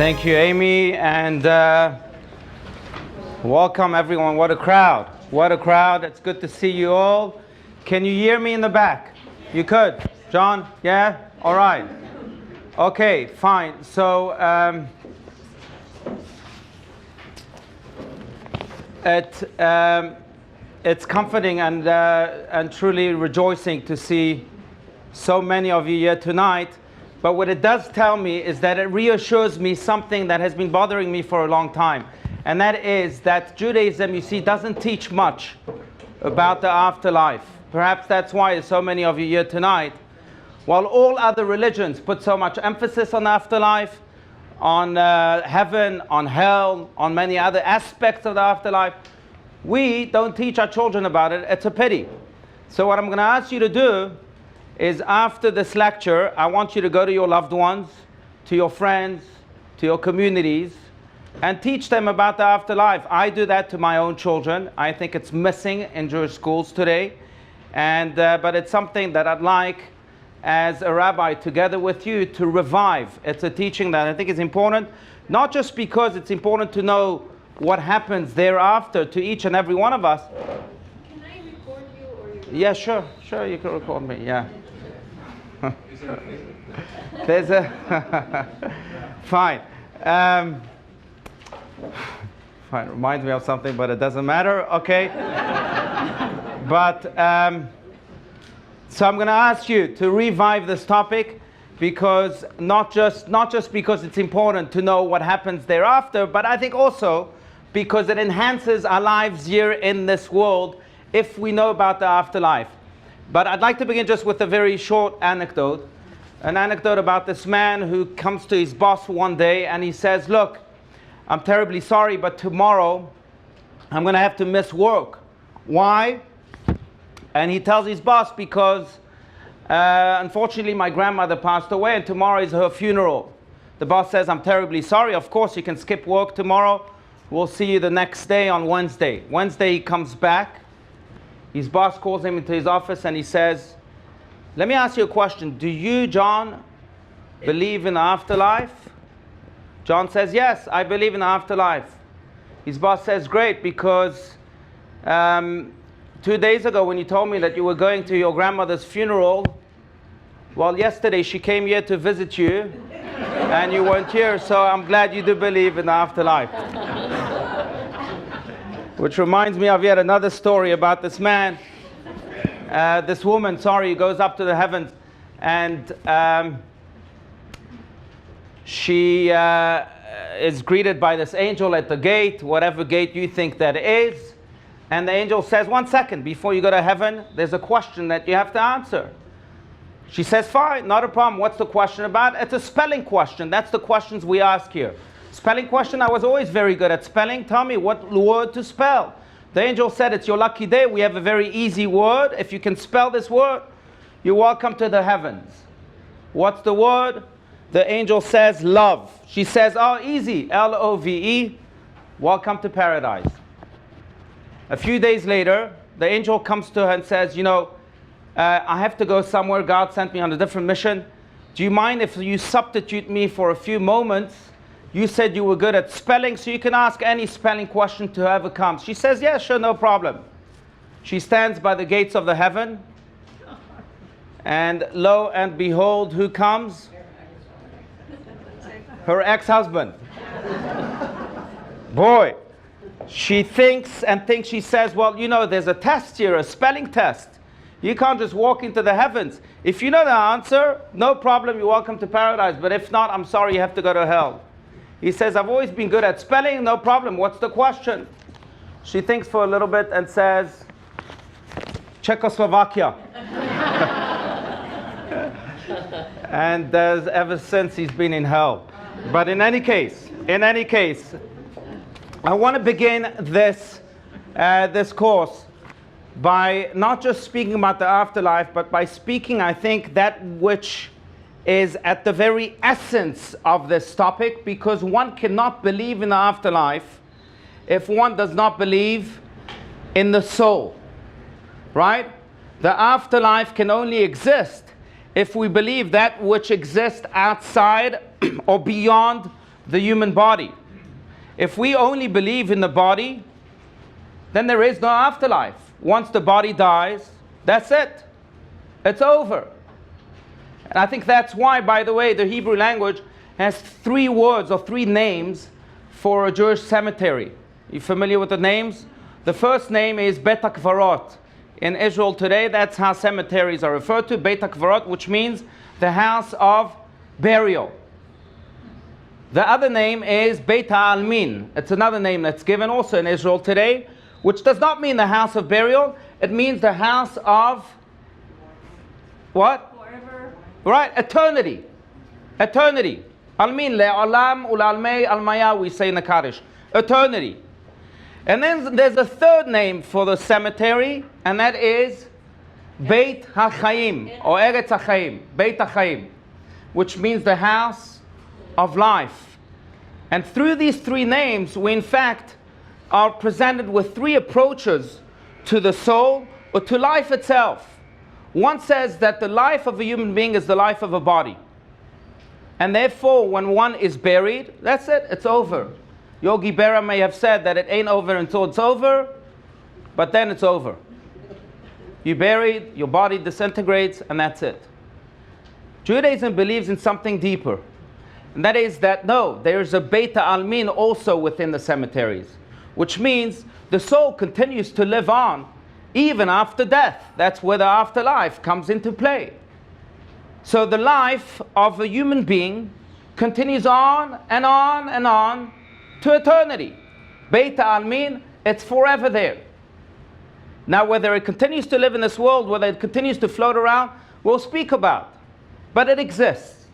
Thank you, Amy, and welcome everyone. What a crowd. What a crowd. It's good to see you all. Can you hear me in the back? You could? John? Yeah? All right. Okay, fine. So, it's comforting and truly rejoicing to see so many of you here tonight. But what it does tell me is that it reassures me something that has been bothering me for a long time. And that is that Judaism, you see, doesn't teach much about the afterlife. Perhaps that's why there's so many of you here tonight. While all other religions put so much emphasis on afterlife, on heaven, on hell, on many other aspects of the afterlife, we don't teach our children about it. It's a pity. So what I'm going to ask you to do is, after this lecture, I want you to go to your loved ones, to your friends, to your communities, and teach them about the afterlife. I do that to my own children. I think it's missing in Jewish schools today. And but it's something that I'd like, as a rabbi, together with you, to revive. It's a teaching that I think is important, not just because it's important to know what happens thereafter to each and every one of us. Can I record you, or you? Yeah, sure, you can record me. Yeah. There's a fine. Fine. Reminds me of something, but it doesn't matter. Okay. But so I'm going to ask you to revive this topic, because not just because it's important to know what happens thereafter, but I think also because it enhances our lives here in this world if we know about the afterlife. But I'd like to begin just with a very short anecdote. An anecdote about this man who comes to his boss one day and he says, "Look, I'm terribly sorry, but tomorrow I'm going to have to miss work." Why? And he tells his boss, "Because unfortunately my grandmother passed away and tomorrow is her funeral." The boss says, "I'm terribly sorry. Of course you can skip work tomorrow. We'll see you the next day on Wednesday." Wednesday he comes back. His boss calls him into his office and he says, "Let me ask you a question. Do you, John, believe in the afterlife?" John says, "Yes, I believe in the afterlife." His boss says, "Great, because 2 days ago when you told me that you were going to your grandmother's funeral, well, yesterday she came here to visit you and you weren't here, so I'm glad you do believe in the afterlife." Which reminds me of yet another story about this man, this woman, who goes up to the heavens, and she is greeted by this angel at the gate, whatever gate you think that is. And the angel says, "1 second, before you go to heaven, there's a question that you have to answer." She says, "Fine, not a problem. What's the question about?" "It's a spelling question. That's the questions we ask here." "Spelling question? I was always very good at spelling. Tell me what word to spell." The angel said, "It's your lucky day. We have a very easy word. If you can spell this word, you're welcome to the heavens." "What's the word?" The angel says, "Love." She says, "Oh, easy. Love. Welcome to paradise." A few days later, the angel comes to her and says, "I have to go somewhere. God sent me on a different mission. Do you mind if you substitute me for a few moments? You said you were good at spelling, so you can ask any spelling question to whoever comes." She says, "Yeah, sure, no problem." She stands by the gates of the heaven, and lo and behold, who comes? Her ex-husband. Boy, she thinks, she says, "Well, there's a test here, a spelling test. You can't just walk into the heavens. If you know the answer, no problem, you're welcome to paradise. But if not, I'm sorry, you have to go to hell." He says, "I've always been good at spelling, no problem. What's the question?" She thinks for a little bit and says, "Czechoslovakia." And ever since he's been in hell. But in any case, I want to begin this course by not just speaking about the afterlife, but by speaking, I think, that which is at the very essence of this topic, because one cannot believe in the afterlife if one does not believe in the soul, right? The afterlife can only exist if we believe that which exists outside or beyond the human body. If we only believe in the body, then there is no afterlife. Once the body dies, that's it. It's over. And I think that's why, by the way, the Hebrew language has 3 words or 3 names for a Jewish cemetery. You familiar with the names? The first name is Bet HaKvarot. In Israel today, that's how cemeteries are referred to, Bet HaKvarot, which means the house of burial. The other name is Beit HaAlmin. It's another name that's given also in Israel today, which does not mean the house of burial. It means the house of what? Forever. Right, eternity. Eternity. Almin le'olam u'l'almei almaya, we say in the Kaddish. Eternity. And then there's a third name for the cemetery, and that is Beit HaChaim, or Eretz HaChaim, Beit HaChaim, which means the house of life. And through these 3 names, we in fact are presented with 3 approaches to the soul or to life itself. One says that the life of a human being is the life of a body. And therefore, when one is buried, that's it, it's over. Yogi Berra may have said that it ain't over until it's over, but then it's over. You're buried, your body disintegrates, and that's it. Judaism believes in something deeper. And that is that, no, there's a Beit HaAlmin also within the cemeteries, which means the soul continues to live on even after death. That's where the afterlife comes into play. So the life of a human being continues on and on and on to eternity. Beit HaAlmin, it's forever there. Now, whether it continues to live in this world, whether it continues to float around, we'll speak about. But it exists.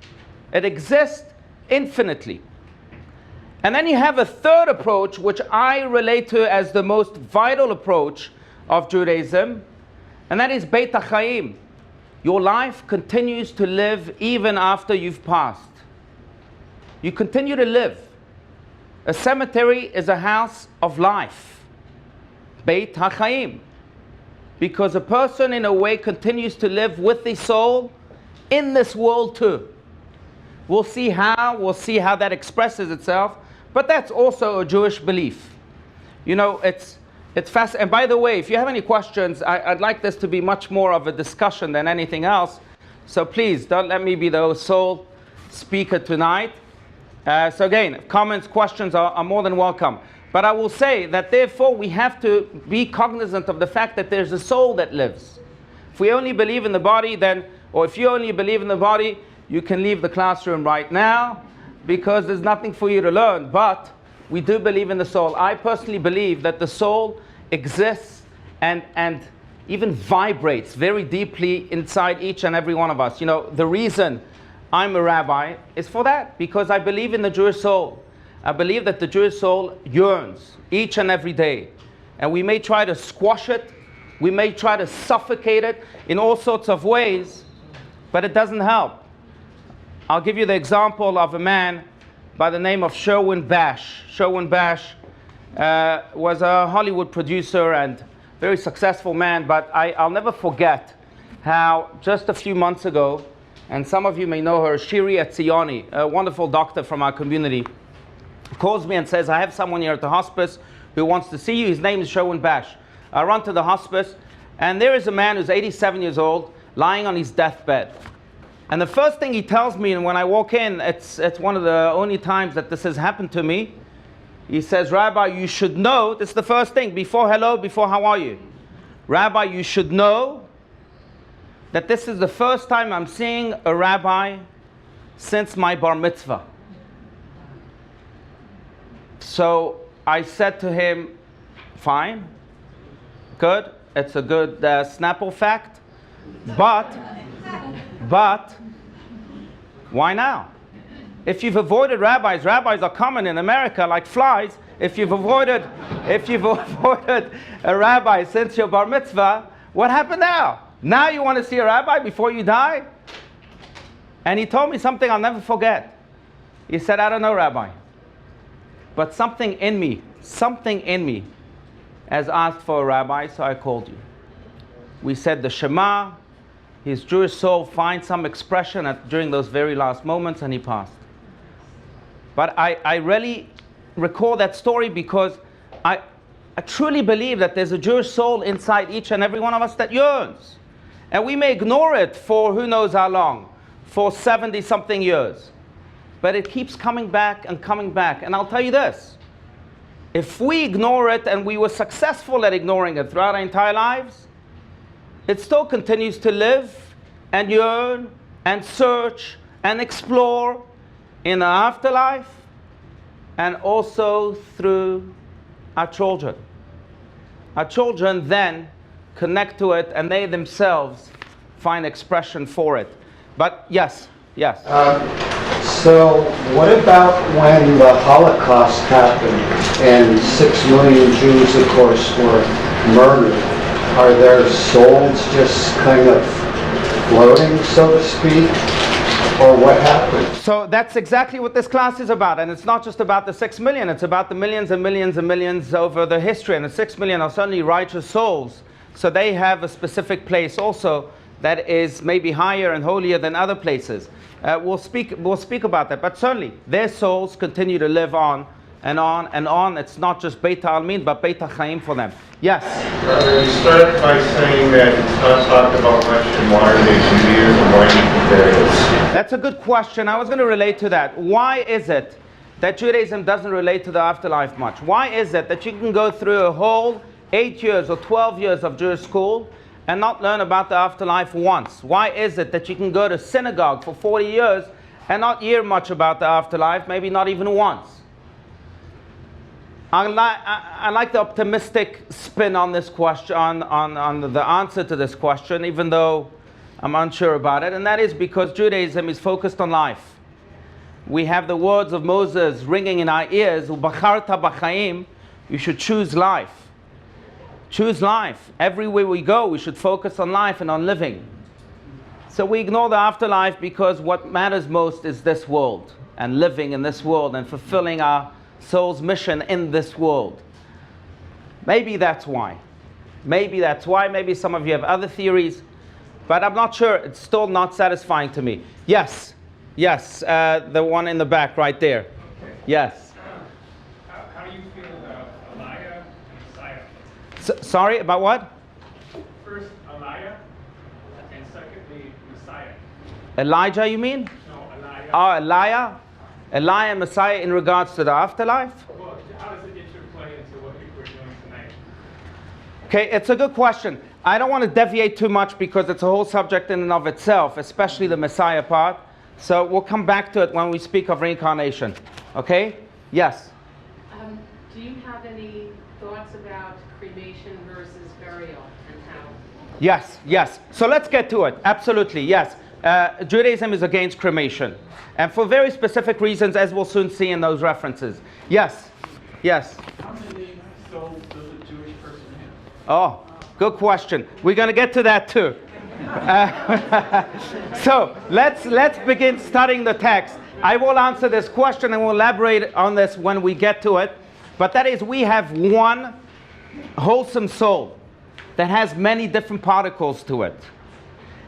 It exists infinitely. And then you have a third approach, which I relate to as the most vital approach of Judaism, and that is Beit HaChaim. Your life continues to live even after you've passed. You continue to live. A cemetery is a house of life. Beit HaChaim. Because a person in a way continues to live with the soul in this world too. We'll see how that expresses itself, but that's also a Jewish belief. You know, it's fascinating. And by the way, if you have any questions, I'd like this to be much more of a discussion than anything else. So please, don't let me be the sole speaker tonight. So again, comments, questions are more than welcome. But I will say that therefore we have to be cognizant of the fact that there's a soul that lives. If we only believe in the body, then, or if you only believe in the body, you can leave the classroom right now because there's nothing for you to learn. But we do believe in the soul. I personally believe that the soul exists and even vibrates very deeply inside each and every one of us. You know, the reason I'm a rabbi is for that, because I believe in the Jewish soul. I believe that the Jewish soul yearns each and every day. And we may try to squash it, we may try to suffocate it in all sorts of ways, but it doesn't help. I'll give you the example of a man by the name of Sherwin Bash. Sherwin Bash was a Hollywood producer and very successful man, but I'll never forget how just a few months ago, and some of you may know her, Shiri Etzioni, a wonderful doctor from our community, calls me and says, I have someone here at the hospice who wants to see you. His name is Sherwin Bash. I run to the hospice, and there is a man who's 87 years old, lying on his deathbed. And the first thing he tells me, and when I walk in, it's one of the only times that this has happened to me, he says, Rabbi, you should know, this is the first thing, before hello, before how are you? Rabbi, you should know that this is the first time I'm seeing a rabbi since my bar mitzvah. So I said to him, fine, good, it's a good Snapple fact, but why now? If you've avoided rabbis are common in America like flies. If you've avoided a rabbi since your bar mitzvah, what happened now? Now you want to see a rabbi before you die? And he told me something I'll never forget. He said, I don't know, Rabbi, but something in me has asked for a rabbi, so I called you. We said the Shema. His Jewish soul finds some expression during those very last moments, and he passed. But I really recall that story because I truly believe that there's a Jewish soul inside each and every one of us that yearns. And we may ignore it for who knows how long, for 70-something years. But it keeps coming back and coming back. And I'll tell you this, if we ignore it and we were successful at ignoring it throughout our entire lives, it still continues to live and yearn and search and explore in the afterlife and also through our children. Our children then connect to it and they themselves find expression for it. But yes. So what about when the Holocaust happened and 6 million Jews, of course, were murdered? Are their souls just kind of floating, so to speak? Or what happened? So that's exactly what this class is about. And it's not just about the 6 million, it's about the millions and millions and millions over the history. And the 6 million are certainly righteous souls. So they have a specific place also that is maybe higher and holier than other places. We'll speak about that. But certainly their souls continue to live on and on and on. It's not just Beit HaAlmin, but Beit HaChaim for them. Yes? You started by saying that it's not talked about much in modern day Judaism. Why do you compare this? That's a good question. I was going to relate to that. Why is it that Judaism doesn't relate to the afterlife much? Why is it that you can go through a whole 8 years or 12 years of Jewish school and not learn about the afterlife once? Why is it that you can go to synagogue for 40 years and not hear much about the afterlife, maybe not even once? I like the optimistic spin on this question, on the answer to this question, even though I'm unsure about it, and that is because Judaism is focused on life. We have the words of Moses ringing in our ears, "Ubacharta b'chaim," you should choose life. Choose life. Everywhere we go, we should focus on life and on living. So we ignore the afterlife because what matters most is this world, and living in this world, and fulfilling our soul's mission in this world. Maybe that's why. Maybe that's why. Maybe some of you have other theories, but I'm not sure. It's still not satisfying to me. Yes, the one in the back right there. Okay. Yes. How do you feel about Elijah and Messiah? Sorry, about what? First, Elijah, and secondly, Messiah. Elijah, you mean? No, Elijah. Oh, Elijah and Messiah in regards to the afterlife? Well, how does it interplay into what we're doing tonight? Okay, it's a good question. I don't want to deviate too much because it's a whole subject in and of itself, especially the Messiah part. So we'll come back to it when we speak of reincarnation. Okay? Yes? Do you have any thoughts about cremation versus burial and how? Yes. So let's get to it. Absolutely, yes. Judaism is against cremation. And for very specific reasons, as we'll soon see in those references. Yes. How many souls does a Jewish person have? Oh, good question. We're going to get to that too. So let's begin studying the text. I will answer this question and we'll elaborate on this when we get to it. But that is, we have one wholesome soul that has many different particles to it.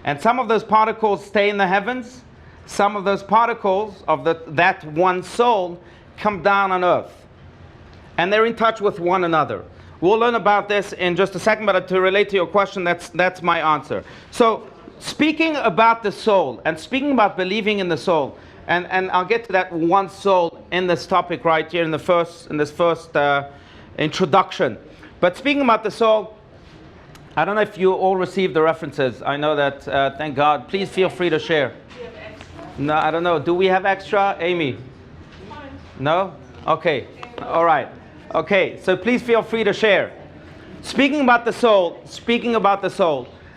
And some of those particles stay in the heavens. Some of those particles of that one soul come down on earth. And they're in touch with one another. We'll learn about this in just a second, but to relate to your question, that's my answer. So, speaking about the soul, and speaking about believing in the soul, and I'll get to that one soul in this topic right here in this first introduction. But speaking about the soul, I don't know if you all received the references. I know that, thank God. Please feel free to share. Do you have extra? No, I don't know. Do we have extra, Amy? Fine. No? Okay. All right. Okay, so please feel free to share. Speaking about the soul,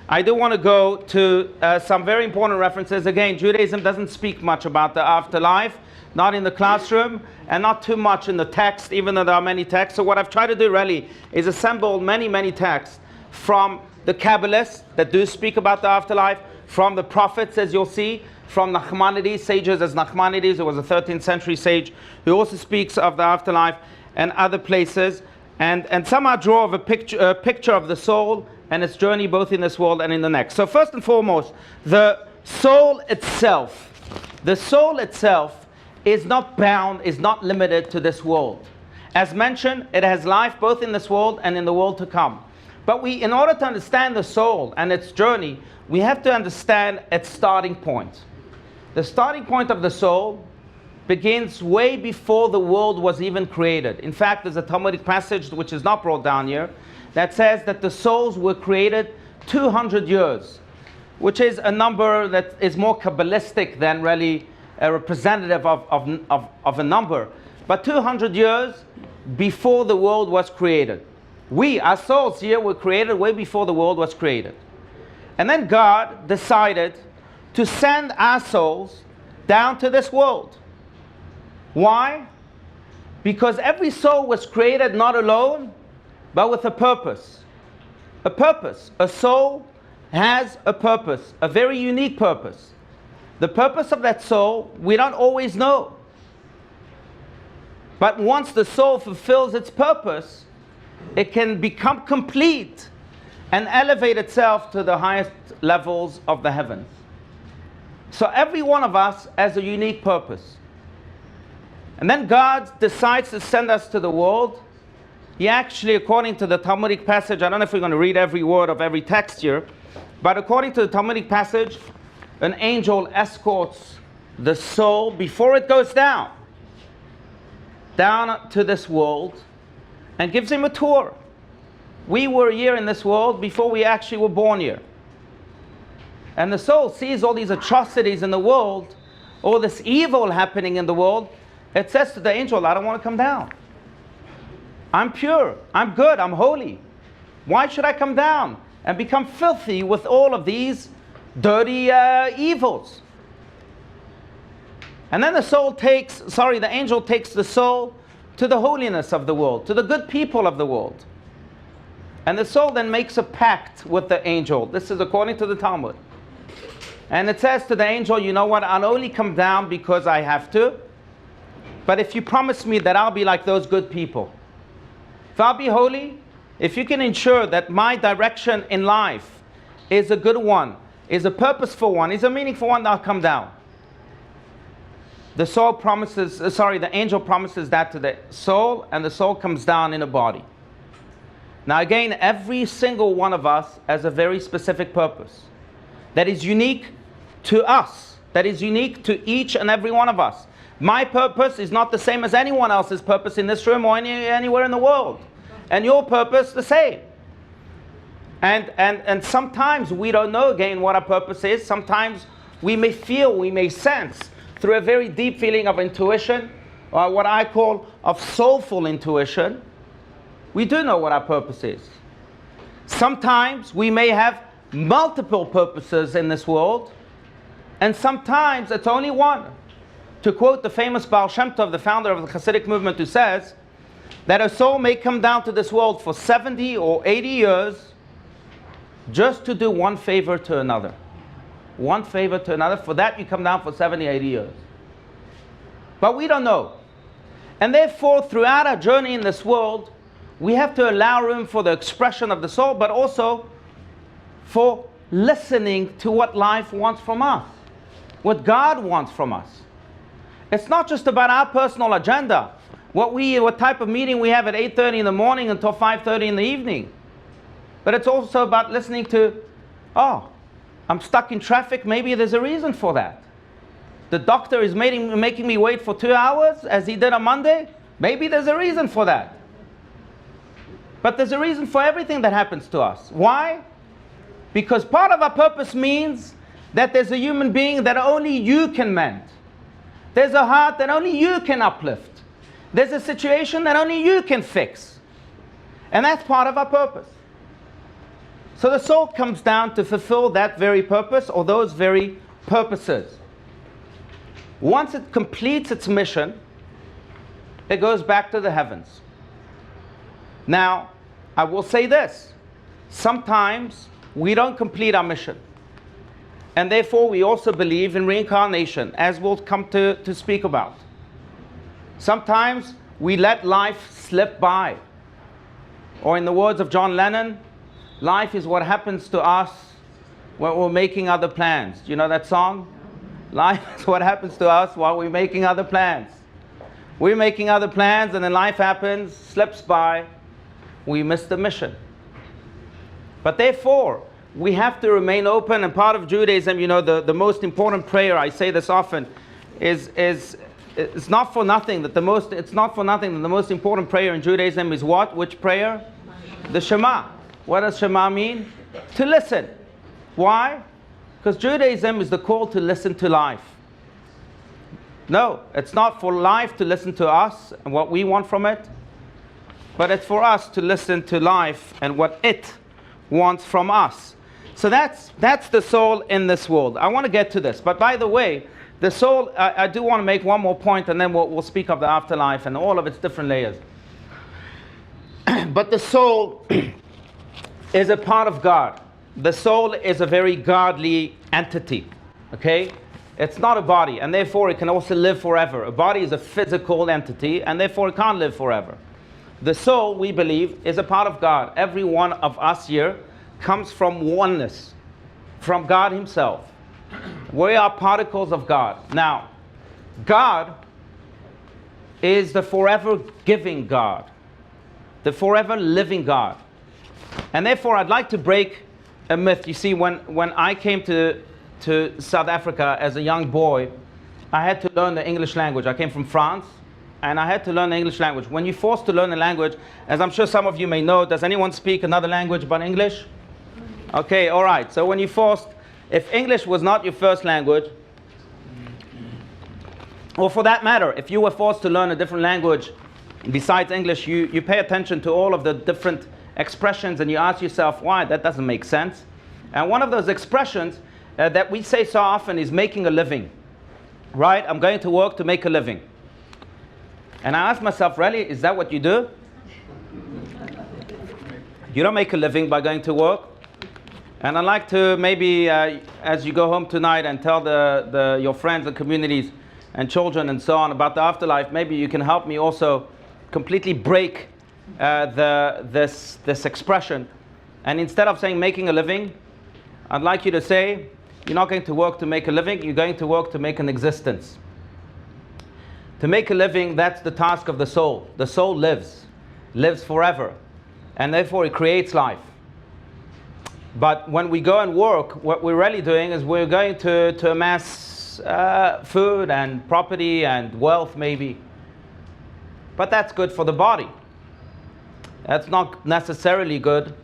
I do want to go to some very important references. Again, Judaism doesn't speak much about the afterlife, not in the classroom, and not too much in the text, even though there are many texts. So what I've tried to do really is assemble many texts from the Kabbalists that do speak about the afterlife, from the prophets, as you'll see, from Nachmanides, sages as Nachmanides, who was a 13th century sage, who also speaks of the afterlife, and other places, and somehow draw of a picture of the soul and its journey both in this world and in the next. So first and foremost, the soul itself is not bound, is not limited to this world. As mentioned, it has life both in this world and in the world to come. But in order to understand the soul and its journey, we have to understand its starting point. The starting point of the soul begins way before the world was even created. In fact, there's a Talmudic passage which is not brought down here that says that the souls were created 200 years, which is a number that is more Kabbalistic than really a representative of a number. But 200 years before the world was created. Our souls here were created way before the world was created. And then God decided to send our souls down to this world. Why? Because every soul was created not alone, but with a purpose. A purpose. A soul has a purpose, a very unique purpose. The purpose of that soul, we don't always know. But once the soul fulfills its purpose, it can become complete and elevate itself to the highest levels of the heavens. So every one of us has a unique purpose. And then God decides to send us to the world. He actually, according to the Talmudic passage, I don't know if we're going to read every word of every text here, but according to the Talmudic passage, an angel escorts the soul before it goes down to this world and gives him a tour. We were here in this world before we actually were born here. And the soul sees all these atrocities in the world, all this evil happening in the world. It says to the angel, I don't want to come down. I'm pure, I'm good, I'm holy. Why should I come down and become filthy with all of these dirty evils? And then the angel takes the soul to the holiness of the world, to the good people of the world. And the soul then makes a pact with the angel. This is according to the Talmud. And it says to the angel, you know what, I'll only come down because I have to. But if you promise me that I'll be like those good people, if I'll be holy, if you can ensure that my direction in life is a good one, is a purposeful one, is a meaningful one, I'll come down. The angel promises that to the soul, and the soul comes down in a body. Now again, every single one of us has a very specific purpose that is unique to us, that is unique to each and every one of us. My purpose is not the same as anyone else's purpose in this room or anywhere in the world. And your purpose the same. And sometimes we don't know again what our purpose is. Sometimes we may feel, we may sense through a very deep feeling of intuition, or what I call of soulful intuition, we do know what our purpose is. Sometimes we may have multiple purposes in this world, and sometimes it's only one. To quote the famous Baal Shem Tov, the founder of the Hasidic movement, who says that a soul may come down to this world for 70 or 80 years just to do one favor to another. One favor to another. For that you come down for 70, 80 years. But we don't know. And therefore, throughout our journey in this world, we have to allow room for the expression of the soul, but also for listening to what life wants from us, what God wants from us. It's not just about our personal agenda, what type of meeting we have at 8:30 in the morning until 5:30 in the evening. But it's also about listening to, I'm stuck in traffic, maybe there's a reason for that. The doctor is making me wait for 2 hours, as he did on Monday, maybe there's a reason for that. But there's a reason for everything that happens to us. Why? Because part of our purpose means that there's a human being that only you can mend. There's a heart that only you can uplift. There's a situation that only you can fix. And that's part of our purpose. So the soul comes down to fulfill that very purpose, or those very purposes. Once it completes its mission, it goes back to the heavens. Now, I will say this. Sometimes we don't complete our mission. And therefore, we also believe in reincarnation, as we'll come to speak about. Sometimes we let life slip by. Or in the words of John Lennon, life is what happens to us when we're making other plans. Do you know that song? Life is what happens to us while we're making other plans. We're making other plans, and then life happens, slips by, we miss the mission. But therefore, we have to remain open, and part of Judaism, the most important prayer, I say this often, is it's not for nothing that the most important prayer in Judaism is what? Which prayer? The Shema. What does Shema mean? To listen. Why? Because Judaism is the call to listen to life. No, it's not for life to listen to us and what we want from it, but it's for us to listen to life and what it wants from us. So that's the soul in this world. I want to get to this. But by the way, the soul, I do want to make one more point, and then we'll speak of the afterlife and all of its different layers. But the soul is a part of God. The soul is a very godly entity. Okay? It's not a body, and therefore it can also live forever. A body is a physical entity, and therefore it can't live forever. The soul, we believe, is a part of God. Every one of us here comes from oneness, from God Himself. We are particles of God. Now, God is the forever giving God, the forever living God. And therefore, I'd like to break a myth. You see, when I came to South Africa as a young boy, I had to learn the English language. I came from France, and I had to learn the English language. When you're forced to learn a language, as I'm sure some of you may know, does anyone speak another language but English? Okay, all right. So when you're forced, if English was not your first language, or for that matter, if you were forced to learn a different language besides English, you pay attention to all of the different expressions and you ask yourself, why? That doesn't make sense. And one of those expressions that we say so often is making a living. Right? I'm going to work to make a living. And I ask myself, really, is that what you do? You don't make a living by going to work. And I'd like to maybe, as you go home tonight and tell your friends and communities and children and so on about the afterlife, maybe you can help me also completely break this expression. And instead of saying making a living, I'd like you to say, you're not going to work to make a living, you're going to work to make an existence. To make a living, that's the task of the soul. The soul lives forever, and therefore it creates life. But when we go and work, what we're really doing is we're going to amass food and property and wealth maybe. But that's good for the body. That's not necessarily good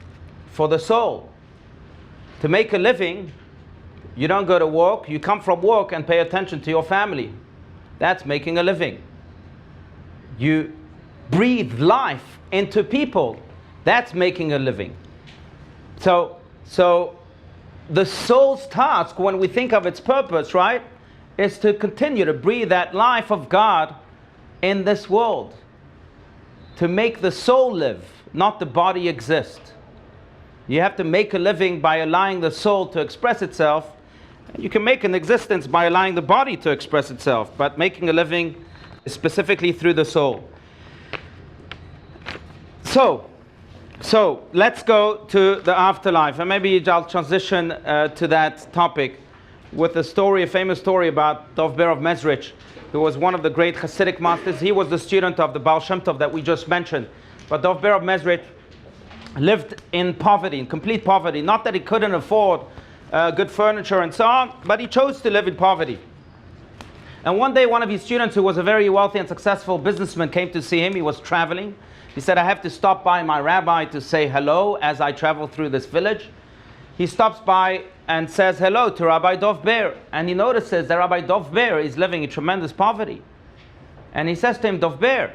for the soul. To make a living, you don't go to work, you come from work and pay attention to your family. That's making a living. You breathe life into people. That's making a living. So the soul's task, when we think of its purpose, right, is to continue to breathe that life of God in this world. To make the soul live, not the body exist. You have to make a living by allowing the soul to express itself. You can make an existence by allowing the body to express itself, but making a living is specifically through the soul. So let's go to the afterlife, and maybe I'll transition to that topic with a famous story about Dov Ber of Mezrich, who was one of the great Hasidic masters. He was the student of the Baal Shem Tov that we just mentioned. But Dov Ber of Mezrich lived in poverty, in complete poverty. Not that he couldn't afford good furniture and so on, but he chose to live in poverty. And one day, one of his students, who was a very wealthy and successful businessman, came to see him. He was traveling. He said, I have to stop by my rabbi to say hello as I travel through this village. He stops by and says hello to Rabbi Dov Ber. And he notices that Rabbi Dov Ber is living in tremendous poverty. And he says to him, Dov Ber,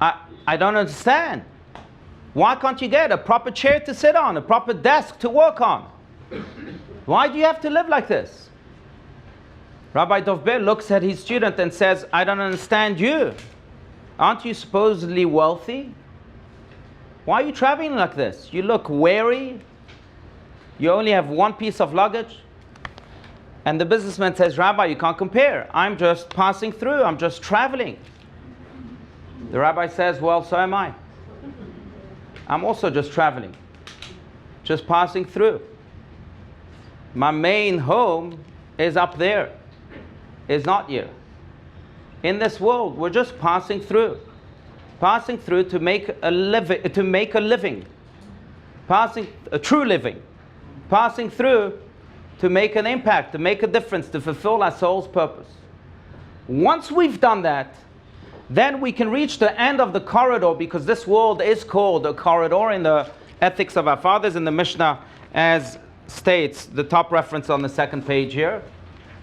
I don't understand. Why can't you get a proper chair to sit on, a proper desk to work on? Why do you have to live like this? Rabbi Dov Ber looks at his student and says, I don't understand you. Aren't you supposedly wealthy? Why are you traveling like this? You look weary. You only have one piece of luggage. And the businessman says, Rabbi, you can't compare. I'm just passing through. I'm just traveling. The rabbi says, well, so am I. I'm also just traveling, just passing through. My main home is up there, is not here. In this world, we're just passing through to make a living, passing a true living, passing through to make an impact, to make a difference, to fulfill our soul's purpose. Once we've done that, then we can reach the end of the corridor, because this world is called a corridor in the Ethics of Our Fathers, in the Mishnah, as states, the top reference on the second page here.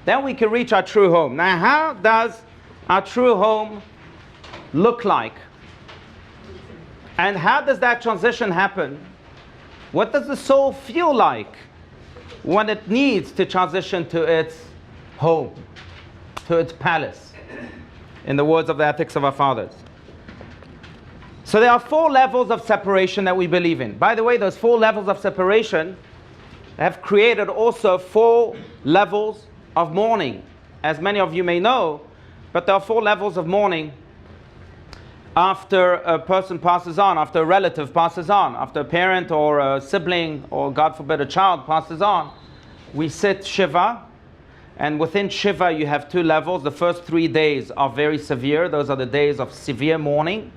Then we can reach our true home. Now, how does our true home look like? And how does that transition happen? What does the soul feel like when it needs to transition to its home, to its palace, in the words of the Ethics of Our Fathers? So there are 4 levels of separation that we believe in. By the way, those 4 levels of separation have created also 4 levels of mourning, as many of you may know. But there are 4 levels of mourning after a person passes on, after a relative passes on, after a parent or a sibling, or God forbid a child passes on. We sit Shiva, and within Shiva you have 2 levels. The first 3 days are very severe. Those are the days of severe mourning.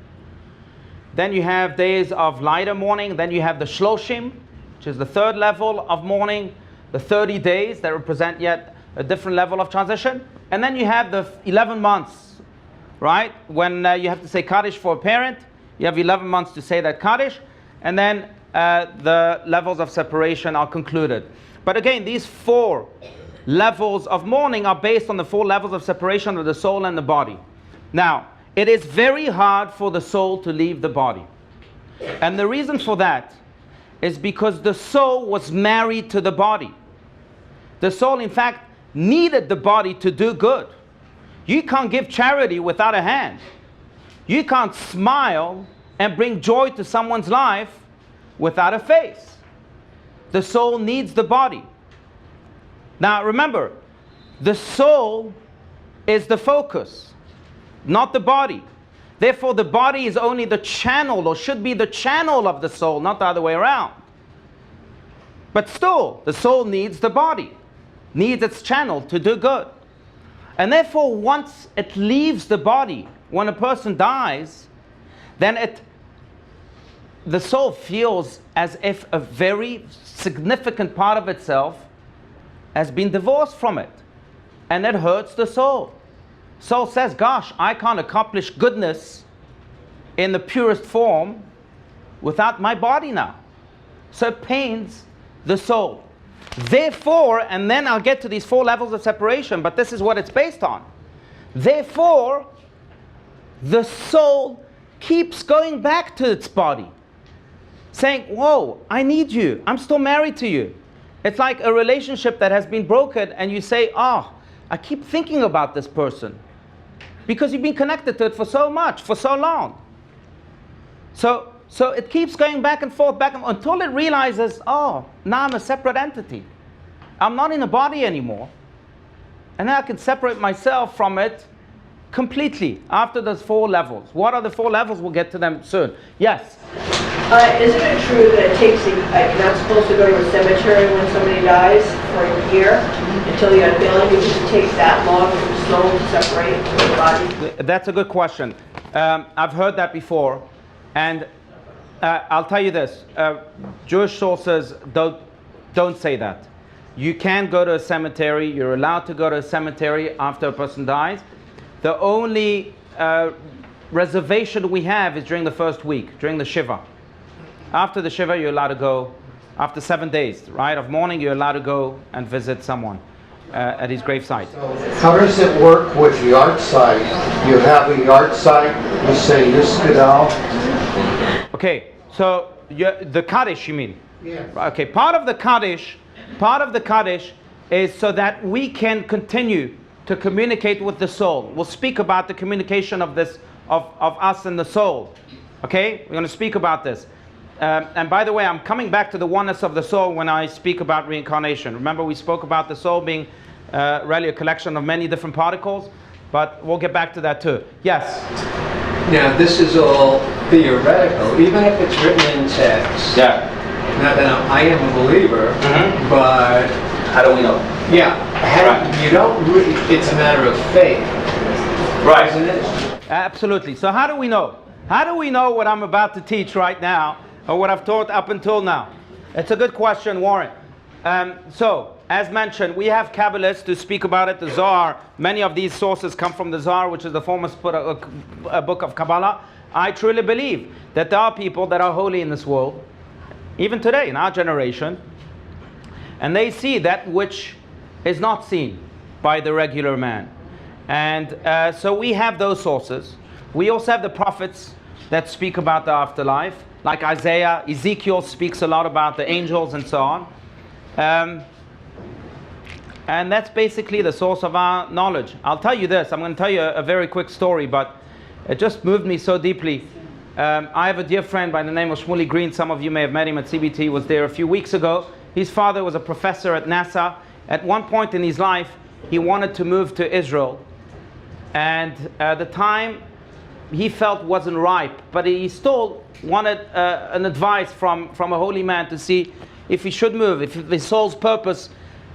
Then you have days of lighter mourning. Then you have the Shloshim, which is the 3rd level of mourning, the 30 days that represent yet a different level of transition. And then you have the 11 months, right? When you have to say Kaddish for a parent, you have 11 months to say that Kaddish, and then the levels of separation are concluded. But again, these 4 levels of mourning are based on the 4 levels of separation of the soul and the body. Now, it is very hard for the soul to leave the body. And the reason for that is because the soul was married to the body. The soul, in fact, needed the body to do good. You can't give charity without a hand. You can't smile and bring joy to someone's life without a face. The soul needs the body. Now remember, the soul is the focus, not the body. Therefore, the body is only the channel, or should be the channel of the soul, not the other way around. But still, the soul needs the body, needs its channel to do good. And therefore, once it leaves the body, when a person dies, then the soul feels as if a very significant part of itself has been divorced from it. And it hurts the soul. Soul says, gosh, I can't accomplish goodness in the purest form without my body now. So it pains the soul. Therefore, and then I'll get to these 4 levels of separation, but this is what it's based on. Therefore, the soul keeps going back to its body, saying, whoa, I need you. I'm still married to you. It's like a relationship that has been broken, and you say, oh, I keep thinking about this person, because you've been connected to it for so much, for so long. So it keeps going back and forth, until it realizes, oh, now I'm a separate entity. I'm not in a body anymore. And then I can separate myself from it completely after those 4 levels. What are the 4 levels? We'll get to them soon. Yes? Isn't it true that it takes, like, you're not supposed to go to a cemetery when somebody dies for a year until you unveil it, because it takes that long for the soul to separate from the body? That's a good question. I've heard that before. And I'll tell you this, Jewish sources don't say that. You can go to a cemetery, you're allowed to go to a cemetery after a person dies. The only reservation we have is during the first week, during the Shiva. After the Shiva, you're allowed to go, after 7 days, right, of mourning, you're allowed to go and visit someone at his gravesite. How does it work with yard site? You have a yard site, you say Yiskadal. Okay, so the Kaddish, you mean? Yes. Okay, part of the Kaddish is so that we can continue to communicate with the soul. We'll speak about the communication of this, of us and the soul. Okay, we're going to speak about this. And by the way, I'm coming back to the oneness of the soul when I speak about reincarnation. Remember, we spoke about the soul being really a collection of many different particles, but we'll get back to that too. Yes? Now, this is all theoretical, even if it's written in text. Yeah. Not that I am a believer, but... How do we know? Yeah. You don't really, it's a matter of faith. Right. Isn't it? Absolutely. So how do we know? How do we know what I'm about to teach right now, or what I've taught up until now? It's a good question, Warren. So, as mentioned, we have Kabbalists who speak about it, the Zohar. Many of these sources come from the Zohar, which is the foremost book of Kabbalah. I truly believe that there are people that are holy in this world, even today, in our generation, and they see that which is not seen by the regular man. And so we have those sources. We also have the prophets that speak about the afterlife, like Isaiah. Ezekiel speaks a lot about the angels and so on. And that's basically the source of our knowledge. I'll tell you this. I'm going to tell you a very quick story, but it just moved me so deeply. I have a dear friend by the name of Shmuley Green. Some of you may have met him at CBT. He was there a few weeks ago. His father was a professor at NASA. At one point in his life, he wanted to move to Israel. And the time he felt wasn't ripe, but he still wanted an advice from a holy man to see if he should move, if his soul's purpose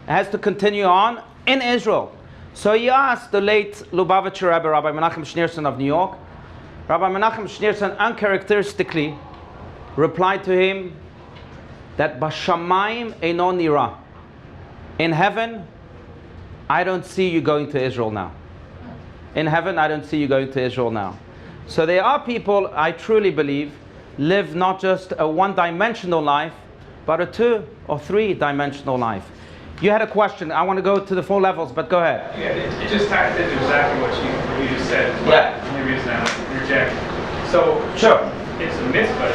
has to continue on in Israel. So he asked the late Lubavitcher Rebbe, Rabbi Menachem Schneerson of New York. Rabbi Menachem Schneerson uncharacteristically replied to him that Bashamayim eino nira. In heaven, I don't see you going to Israel now. In heaven, I don't see you going to Israel now. So there are people, I truly believe, live not just a one-dimensional life, but a two- or three-dimensional life. You had a question. I want to go to the 4 levels, but go ahead. Yeah, it just ties into exactly what you just said. Yeah. The only reason I interject. So, Sure. it's a mitzvah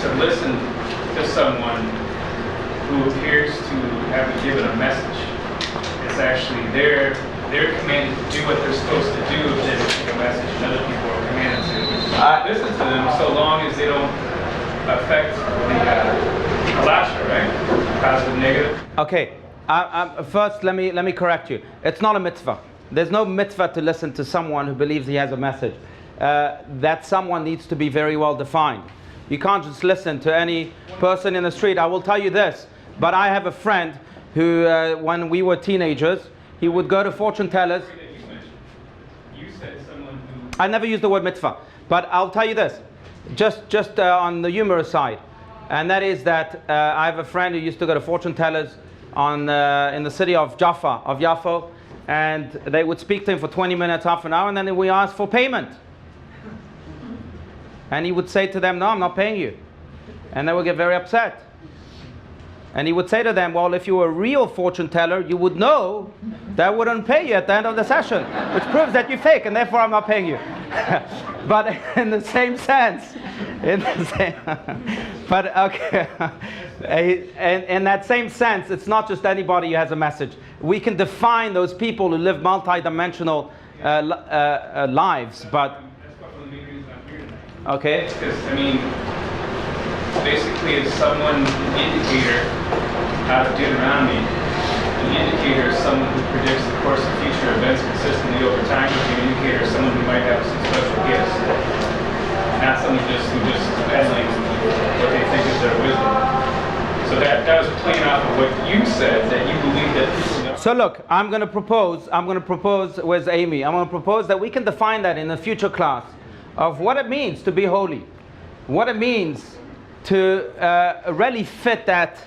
to listen to someone who appears to have been given a message. It's actually they're commanded to do what they're supposed to do if they receive a message, and other people are commanded to listen to them so long as they don't affect the halasha, right? Positive, negative. Okay. First, let me correct you. It's not a mitzvah. There's no mitzvah to listen to someone who believes he has a message. That someone needs to be very well defined. You can't just listen to any person in the street. I will tell you this, but I have a friend who, when we were teenagers, he would go to fortune tellers. You said someone who... I never used the word mitzvah, but I'll tell you this, just on the humorous side, and that is that I have a friend who used to go to fortune tellers in the city of Jaffa, of Yaffo, and they would speak to him for 20 minutes, half an hour, and then we asked for payment. And he would say to them, no, I'm not paying you. And they would get very upset. And he would say to them, well, if you were a real fortune teller, you would know that I wouldn't pay you at the end of the session, which proves that you're fake, and therefore I'm not paying you. But in the same sense, but okay, in that same sense, it's not just anybody who has a message. We can define those people who live multi-dimensional lives, but... That's what the main reason I'm here tonight. Okay. Because, I mean, basically it's someone, an indicator out of Deuteronomy. An indicator is someone who predicts the course of future events consistently over time. An indicator is someone who might have some special gifts. Not someone who just peddling what they think is their wisdom. So that was playing off of what you said, that you believe that people know. So look, I'm going to propose, where's Amy? I'm going to propose that we can define that in a future class of what it means to be holy. What it means to really fit that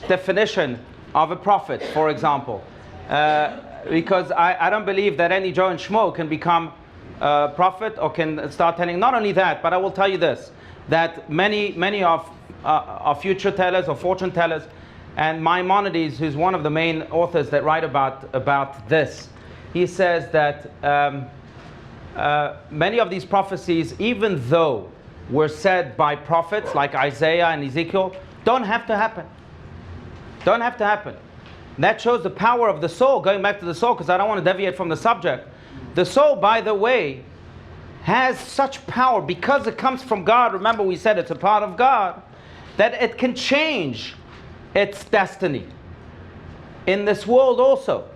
definition of a prophet, for example. Because I don't believe that any Joe and Schmo can become a prophet or can start telling. Not only that, but I will tell you this, that many of future tellers or fortune tellers, and Maimonides, who's one of the main authors that write about this, he says that many of these prophecies, even though were said by prophets like Isaiah and Ezekiel, don't have to happen. Don't have to happen. That shows the power of the soul, going back to the soul, because I don't want to deviate from the subject. The soul, by the way, has such power because it comes from God. Remember, we said it's a part of God, that it can change its destiny in this world also.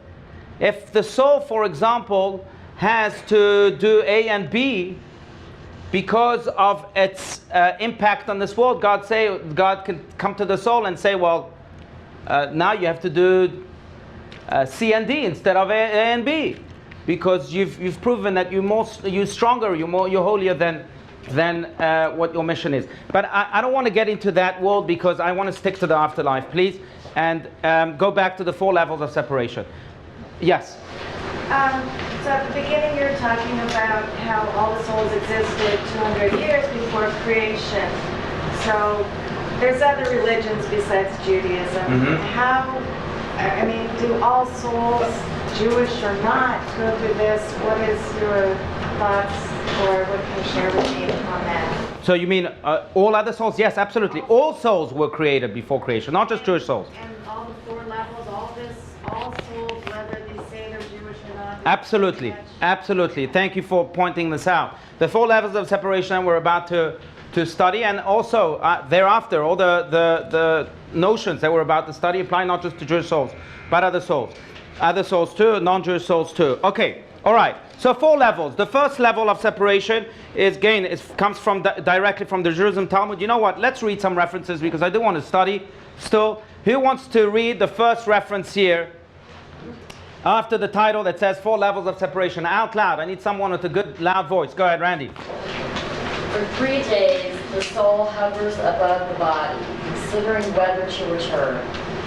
If the soul, for example, has to do A and B because of its impact on this world, God can come to the soul and say, well, now you have to do C and D instead of A and B, because you've proven that you're stronger, you're holier than what your mission is. But I don't want to get into that world, because I want to stick to the afterlife, please, and go back to the 4 levels of separation. Yes. So at the beginning you were talking about how all the souls existed 200 years before creation. So there's other religions besides Judaism. How, I mean, do all souls, Jewish or not, go through this? What is your thoughts, or what can you share with me on that? So you mean all other souls? Yes, absolutely. All souls were created before creation, not just Jewish souls. And all the 4 levels, all souls, whether they say they're Jewish or not? Absolutely, absolutely. Thank you for pointing this out. The 4 levels of separation we're about to study, and also thereafter, all the notions that we're about to study apply not just to Jewish souls, but other souls too, non-Jewish souls too. Okay, all right. So 4 levels. The first level of separation comes from directly from the Jerusalem Talmud. You know what? Let's read some references, because I do want to study still. Who wants to read the first reference here after the title that says 4 levels of separation out loud? I need someone with a good loud voice. Go ahead, Randy. For 3 days, the soul hovers above the body, considering whether to return.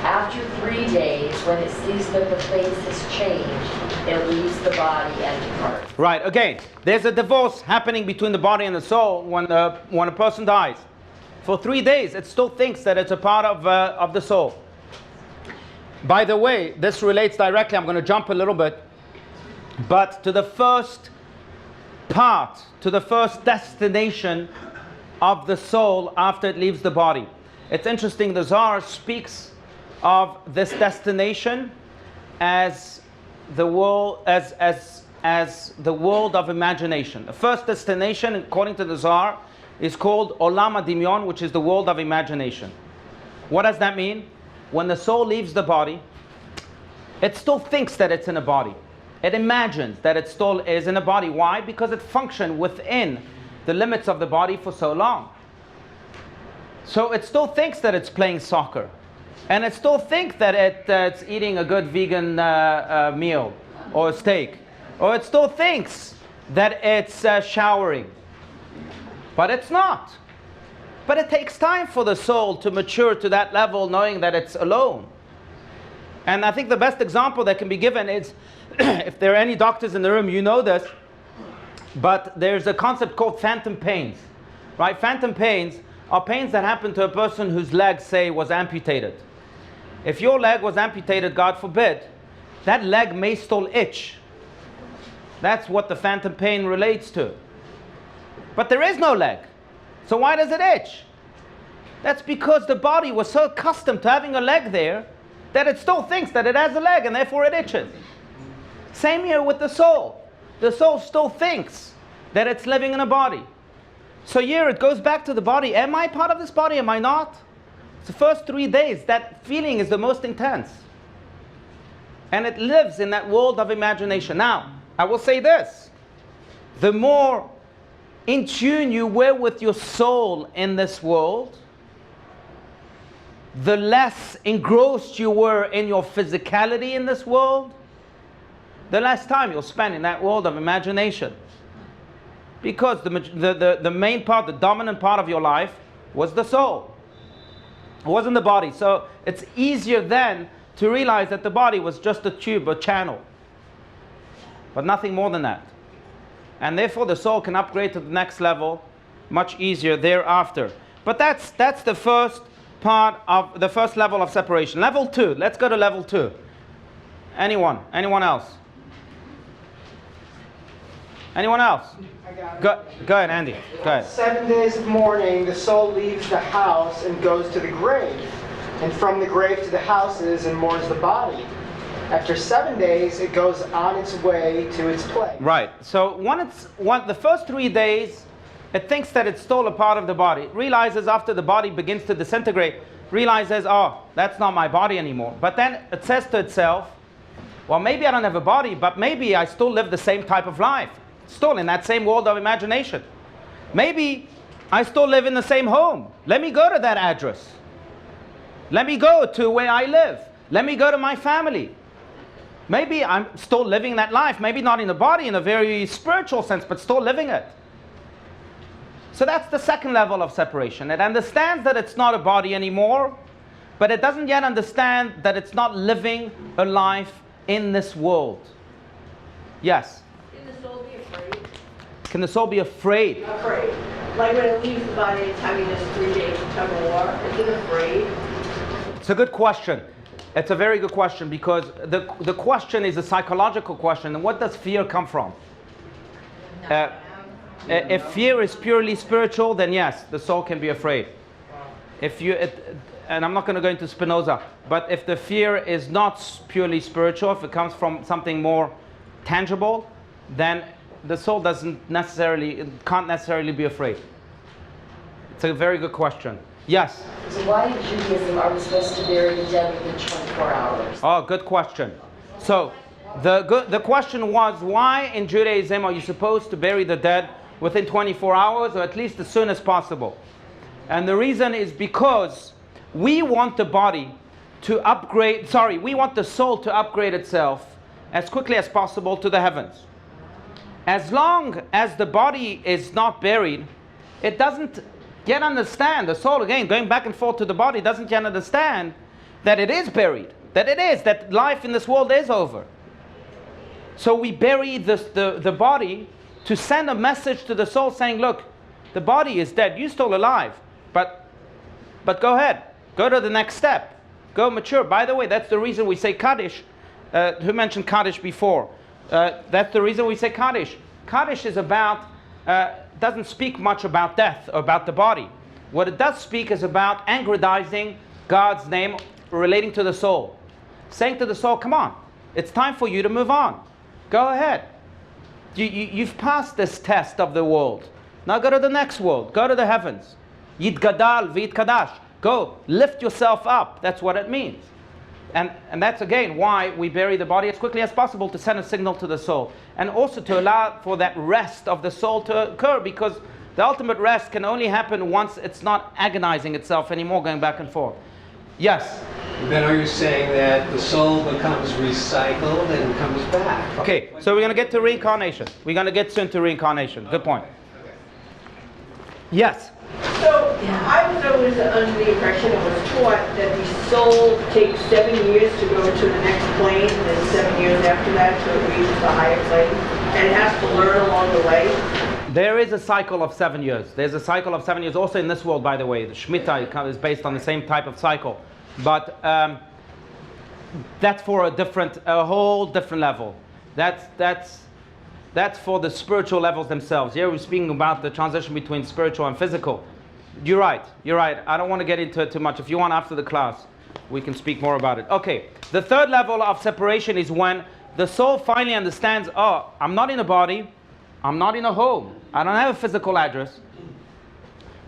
After 3 days, when it sees that the face has changed, it leaves the body and departs. Right. Again, there's a divorce happening between the body and the soul when a person dies. For 3 days, it still thinks that it's a part of the soul. By the way, this relates directly. I'm going to jump a little bit, but to the first part, to the first destination of the soul after it leaves the body. It's interesting, the Zohar speaks of this destination as the world as the world of imagination. The first destination, according to the Zohar, is called Olam HaDimyon, which is the world of imagination. What does that mean? When the soul leaves the body, it still thinks that it's in a body. It imagines that it still is in a body. Why? Because it functioned within the limits of the body for so long. So it still thinks that it's playing soccer. And it still thinks that it's eating a good vegan meal or steak. Or it still thinks that it's showering. But it's not. But it takes time for the soul to mature to that level, knowing that it's alone. And I think the best example that can be given is, if there are any doctors in the room, you know this, but there's a concept called phantom pains. Right? Phantom pains are pains that happen to a person whose leg, say, was amputated. If your leg was amputated, God forbid, that leg may still itch. That's what the phantom pain relates to. But there is no leg. So why does it itch? That's because the body was so accustomed to having a leg there that it still thinks that it has a leg, and therefore it itches. Same here with the soul. The soul still thinks that it's living in a body. So here it goes back to the body. Am I part of this body? Am I not? It's the first 3 days. That feeling is the most intense. And it lives in that world of imagination. Now, I will say this. The more in tune you were with your soul in this world, the less engrossed you were in your physicality in this world, the less time you'll spend in that world of imagination. Because the main part, the dominant part of your life was the soul. It wasn't the body. So it's easier then to realize that the body was just a tube, a channel. But nothing more than that. And therefore the soul can upgrade to the next level much easier thereafter. But that's the first part of the first level of separation. Level 2. Let's go to level 2. Anyone? Anyone else? Anyone else? I got it. Go ahead, Andy. Go ahead. 7 days of mourning, the soul leaves the house and goes to the grave. And from the grave to the houses and mourns the body. After 7 days, it goes on its way to its place. Right. So the first 3 days, it thinks that it's still a part of the body. It realizes after the body begins to disintegrate, realizes, oh, that's not my body anymore. But then it says to itself, well, maybe I don't have a body, but maybe I still live the same type of life. Still in that same world of imagination. Maybe I still live in the same home. Let me go to that address. Let me go to where I live. Let me go to my family. Maybe I'm still living that life, maybe not in the body in a very spiritual sense, but still living it. So that's the second level of separation. It understands that it's not a body anymore, but it doesn't yet understand that it's not living a life in this world. Yes? Can the soul be afraid? Can the soul be afraid? Afraid. Like when it leaves the body, it's having this 3 days tug of war. Is it afraid? It's a good question. It's a very good question, because the question is a psychological question. And what does fear come from? If fear is purely spiritual, then yes, the soul can be afraid. And I'm not going to go into Spinoza, but if the fear is not purely spiritual, if it comes from something more tangible, then the soul can't necessarily be afraid. It's a very good question. Yes? So why in Judaism are we supposed to bury the dead within 24 hours? Oh, good question. So the question was, why in Judaism are you supposed to bury the dead within 24 hours, or at least as soon as possible? And the reason is because we want the body to we want the soul to upgrade itself as quickly as possible to the heavens. As long as the body is not buried, it doesn't yet understand, the soul, again, going back and forth to the body, doesn't yet understand that it is buried, that life in this world is over. So we bury the body to send a message to the soul saying, look, the body is dead, you're still alive, but go ahead, go to the next step, go mature. By the way, that's the reason we say Kaddish. Who mentioned Kaddish before? That's the reason we say Kaddish. Kaddish is doesn't speak much about death or about the body. What it does speak is about aggrandizing God's name relating to the soul. Saying to the soul, come on, it's time for you to move on. Go ahead. You've passed this test of the world. Now go to the next world. Go to the heavens. Yitgadal v'yitkadash. Go, lift yourself up. That's what it means. And that's again why we bury the body as quickly as possible, to send a signal to the soul. And also to allow for that rest of the soul to occur, because the ultimate rest can only happen once it's not agonizing itself anymore, going back and forth. Yes? Then are you saying that the soul becomes recycled and comes back? Okay, so we're going to get to reincarnation. We're going to get soon to reincarnation. Good point. Yes? So I was always under the impression, it was taught, that the soul takes 7 years to go to the next plane, and then 7 years after that to reach the higher plane, and it has to learn along the way. There is a cycle of 7 years. There's a cycle of 7 years also in this world, by the way. The Shemitah is based on the same type of cycle. But that's for a whole different level. That's for the spiritual levels themselves. Here we're speaking about the transition between spiritual and physical. You're right. I don't want to get into it too much. If you want, after the class, we can speak more about it. Okay, the third level of separation is when the soul finally understands, oh, I'm not in a body, I'm not in a home, I don't have a physical address.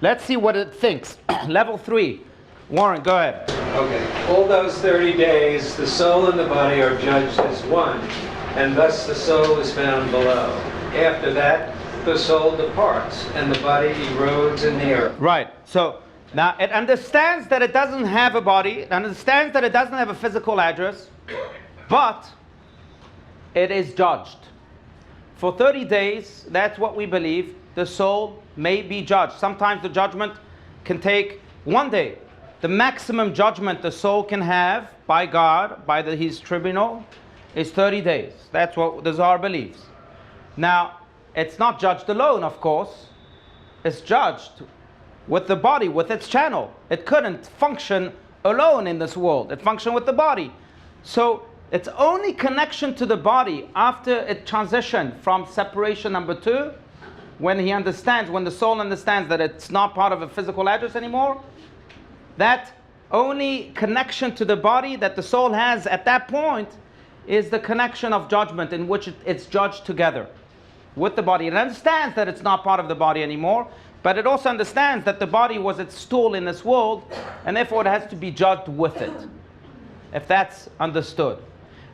Let's see what it thinks. Level 3. Warren, go ahead. Okay. All those 30 days, the soul and the body are judged as one, and thus the soul is found below. After that, the soul departs, and the body erodes in the earth. Right. So now it understands that it doesn't have a body, it understands that it doesn't have a physical address, but it is judged. For 30 days, that's what we believe, the soul may be judged. Sometimes the judgment can take 1 day. The maximum judgment the soul can have by God, by his tribunal, is 30 days. That's what the Zohar believes. Now, it's not judged alone, of course. It's judged with the body, with its channel. It couldn't function alone in this world. It functioned with the body. So its only connection to the body after it transitioned from separation number 2, when the soul understands that it's not part of a physical address anymore, that only connection to the body that the soul has at that point is the connection of judgment, in which it's judged together with the body. It understands that it's not part of the body anymore, but it also understands that the body was its stool in this world, and therefore it has to be judged with it, if that's understood.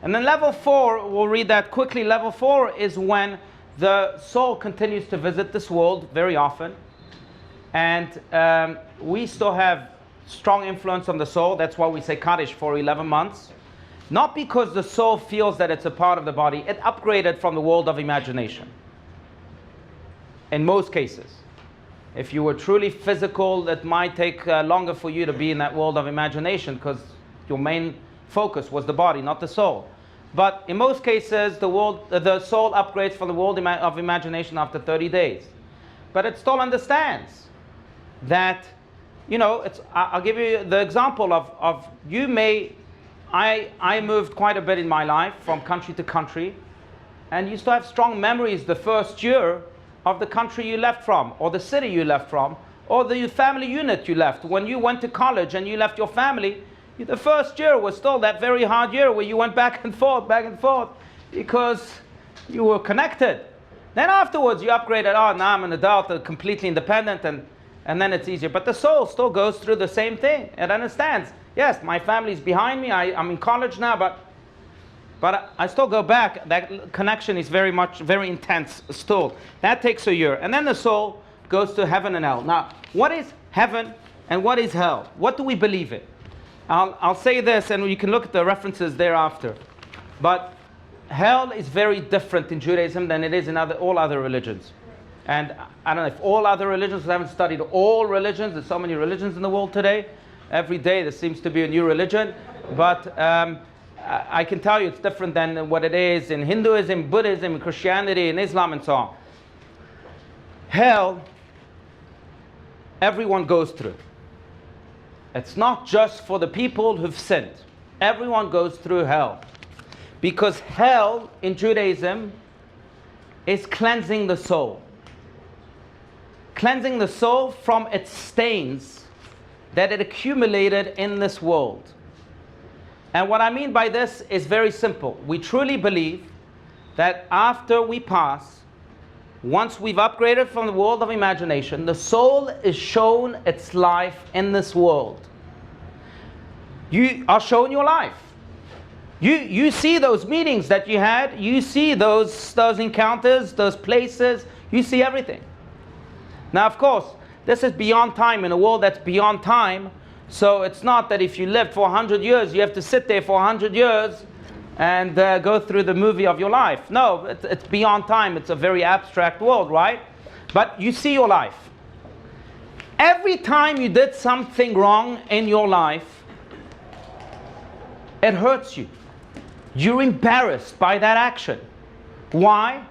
And then level 4, we'll read that quickly. Level 4 is when the soul continues to visit this world very often, and we still have strong influence on the soul. That's why we say Kaddish for 11 months. Not because the soul feels that it's a part of the body. It upgraded from the world of imagination. In most cases. If you were truly physical, it might take longer for you to be in that world of imagination because your main focus was the body, not the soul. But in most cases, the soul upgrades from the world of imagination after 30 days. But it still understands that, you know, I'll give you the example of you may, I moved quite a bit in my life from country to country, and you still have strong memories the first year of the country you left from, or the city you left from, or the family unit you left. When you went to college and you left your family, the first year was still that very hard year where you went back and forth, because you were connected. Then afterwards you upgraded, oh, now I'm an adult, completely independent, and then it's easier. But the soul still goes through the same thing. It understands, yes, my family's behind me, I'm in college now, but I still go back. That connection is very intense still. That takes a year. And then the soul goes to heaven and hell. Now, what is heaven and what is hell? What do we believe in? I'll say this, and you can look at the references thereafter. But hell is very different in Judaism than it is in all other religions. And I don't know if all other religions, I haven't studied all religions. There's so many religions in the world today. Every day there seems to be a new religion. But I can tell you it's different than what it is in Hinduism, Buddhism, Christianity, and Islam, and so on. Hell, everyone goes through. It's not just for the people who've sinned. Everyone goes through hell. Because hell in Judaism is cleansing the soul. Cleansing the soul from its stains that it accumulated in this world. And what I mean by this is very simple. We truly believe that after we pass, once we've upgraded from the world of imagination, the soul is shown its life in this world. You are shown your life. You see those meetings that you had, you see those encounters, those places, you see everything. Now, of course, this is beyond time, in a world that's beyond time. So it's not that if you lived for 100 years, you have to sit there for 100 years and go through the movie of your life. No, it's beyond time. It's a very abstract world, right? But you see your life. Every time you did something wrong in your life, it hurts you. You're embarrassed by that action. Why?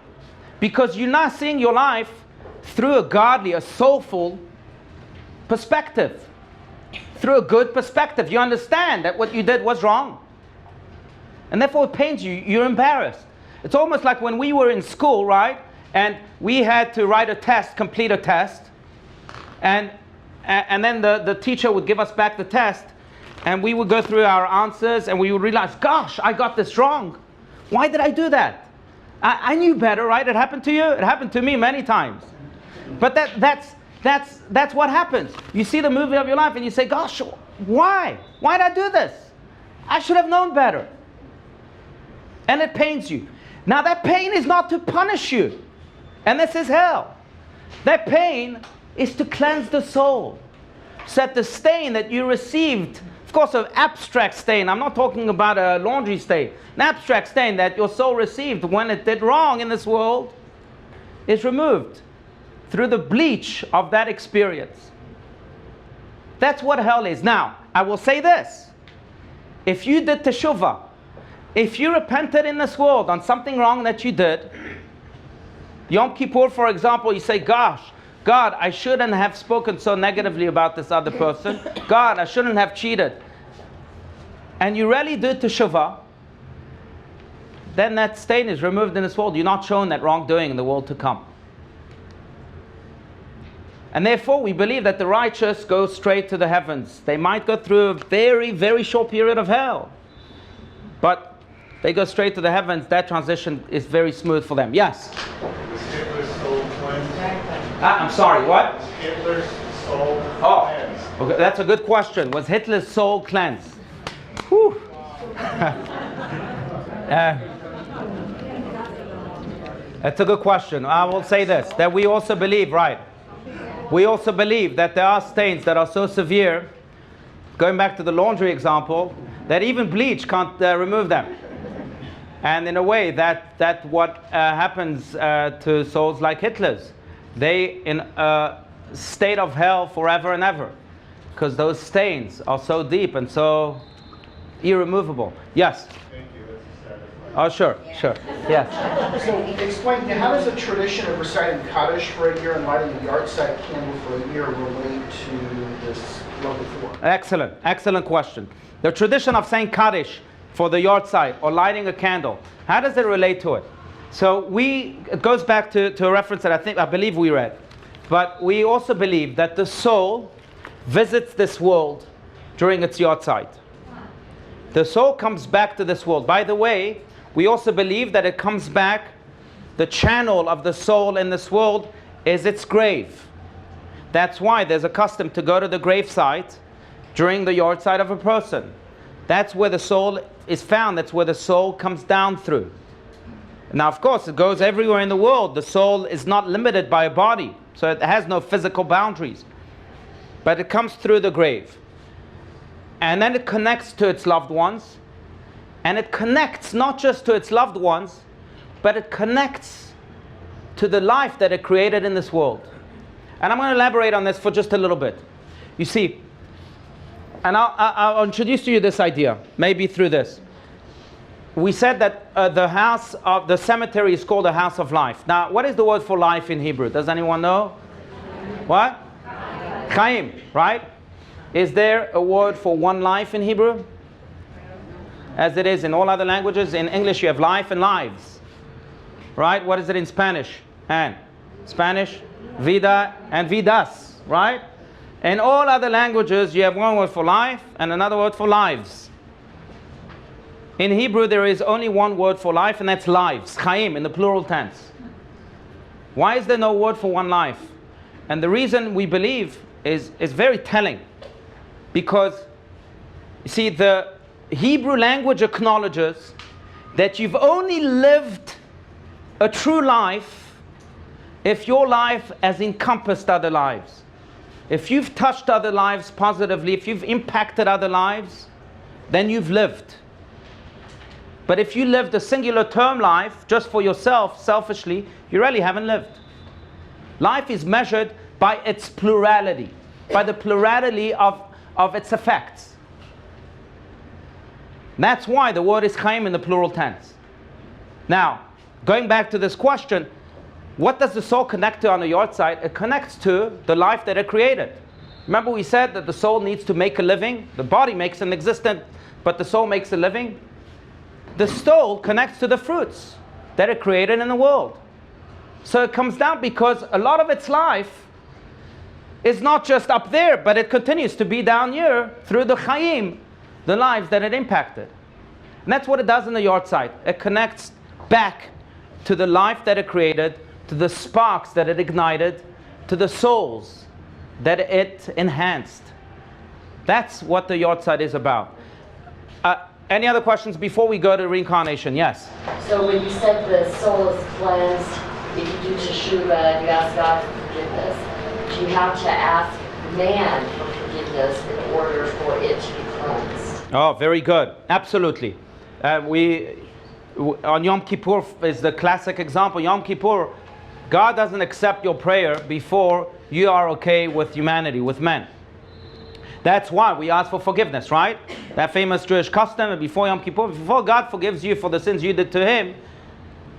Because you're not seeing your life through a godly, a soulful perspective. Through a good perspective. You understand that what you did was wrong. And therefore it pains you. You're embarrassed. It's almost like when we were in school, right? And we had to write a test, complete a test. And then the teacher would give us back the test. And we would go through our answers and we would realize, gosh, I got this wrong. Why did I do that? I knew better, right? It happened to you? It happened to me many times. But that's what happens. You see the movie of your life and you say, gosh, why? Why did I do this? I should have known better. And it pains you. Now that pain is not to punish you. And this is hell. That pain is to cleanse the soul. So that the stain that you received, of course an abstract stain, I'm not talking about a laundry stain, an abstract stain that your soul received when it did wrong in this world is removed through the bleach of that experience. That's what hell is. Now, I will say this. If you did teshuvah, if you repented in this world on something wrong that you did, Yom Kippur, for example, you say, gosh, God, I shouldn't have spoken so negatively about this other person. God, I shouldn't have cheated. And you really did teshuvah, then that stain is removed in this world. You're not shown that wrongdoing in the world to come. And therefore, we believe that the righteous go straight to the heavens. They might go through a very, very short period of hell. But they go straight to the heavens. That transition is very smooth for them. Yes? Was Hitler's soul cleansed? I'm sorry, what? Was Hitler's soul cleansed? Okay, that's a good question. Was Hitler's soul cleansed? Whew. That's a good question. I will say this, that we also believe, right? We also believe that there are stains that are so severe, going back to the laundry example, that even bleach can't remove them. And in a way, that what happens to souls like Hitler's. They in a state of hell forever and ever, because those stains are so deep and so irremovable. Yes? Thank you, that's satisfying. Oh, sure. Yes. So explain, how does the tradition of reciting Kaddish for a year and lighting a yard-side candle for a year relate to this level 4? Excellent question. The tradition of saying Kaddish for the yard-side or lighting a candle, how does it relate to it? So it goes back to a reference that I believe we read. But we also believe that the soul visits this world during its yard-side. The soul comes back to this world. By the way, we also believe that it comes back, the channel of the soul in this world is its grave. That's why there's a custom to go to the gravesite during the yard-side of a person. That's where the soul is found. That's where the soul comes down through. Now, of course, it goes everywhere in the world. The soul is not limited by a body, so it has no physical boundaries. But it comes through the grave. And then it connects to its loved ones. And it connects not just to its loved ones, but it connects to the life that it created in this world. And I'm going to elaborate on this for just a little bit. You see, and I'll introduce to you this idea, maybe through this. We said that the cemetery is called a house of life. Now, what is the word for life in Hebrew? Does anyone know? What? Chaim, right? Is there a word for one life in Hebrew? As it is in all other languages. In English you have life and lives. Right? What is it in Spanish? And Spanish, vida and vidas. Right? In all other languages you have one word for life and another word for lives. In Hebrew, there is only one word for life, and that's lives, chaim, in the plural tense. Why is there no word for one life? And the reason we believe is very telling. Because, you see, the Hebrew language acknowledges that you've only lived a true life if your life has encompassed other lives. If you've touched other lives positively, if you've impacted other lives, then you've lived. But if you lived a singular term life just for yourself, selfishly, you really haven't lived. Life is measured by its plurality, by the plurality of its effects. That's why the word is chaim in the plural tense. Now, going back to this question, what does the soul connect to on the yard-side? It connects to the life that it created. Remember we said that the soul needs to make a living. The body makes an existence, but the soul makes a living. The soul connects to the fruits that it created in the world. So it comes down because a lot of its life is not just up there, but it continues to be down here through the chaim, the lives that it impacted. And that's what it does in the yard-side. It connects back to the life that it created, to the sparks that it ignited, to the souls that it enhanced. That's what the yard-side is about. Any other questions before we go to reincarnation? Yes? So when you said the soul is cleansed, if you do teshuvah and you ask God for forgiveness, do you have to ask man for forgiveness in order for it to be cleansed? Oh, very good. Absolutely. On Yom Kippur is the classic example. Yom Kippur, God doesn't accept your prayer before you are okay with humanity, with men. That's why we ask for forgiveness, right? That famous Jewish custom, before Yom Kippur, before God forgives you for the sins you did to Him,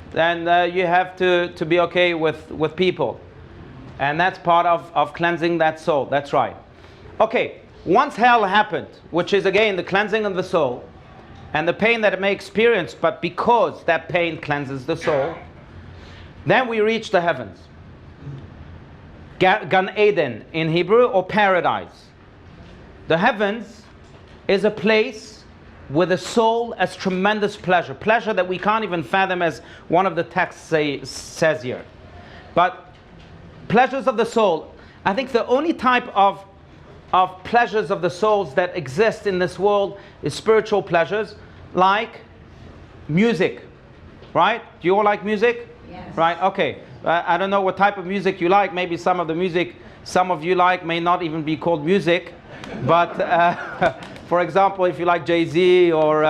then you have to be okay with people. And that's part of cleansing that soul. That's right. Okay, once hell happened, which is again the cleansing of the soul, and the pain that it may experience, but because that pain cleanses the soul, then we reach the heavens. Gan Eden in Hebrew, or paradise. The heavens is a place where the soul has tremendous pleasure. Pleasure that we can't even fathom, as one of the texts says here. But pleasures of the soul, I think the only type of pleasures of the souls that exist in this world is spiritual pleasures, like music. Right? Do you all like music? Yes. Right? Okay. I don't know what type of music you like. Maybe some of the music some of you like may not even be called music. But For example, if you like Jay-Z or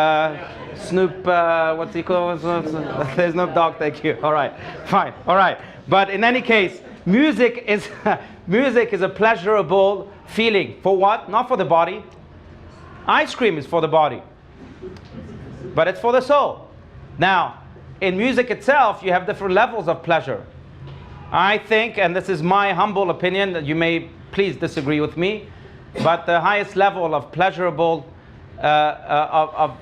Snoop, what's he called? There's Snoop Dogg, thank you. All right, fine, all right. But in any case, music is a pleasurable feeling. For what? Not for the body. Ice cream is for the body, but it's for the soul. Now, in music itself, you have different levels of pleasure. I think, and this is my humble opinion, that you may please disagree with me, but the highest level of pleasurable, of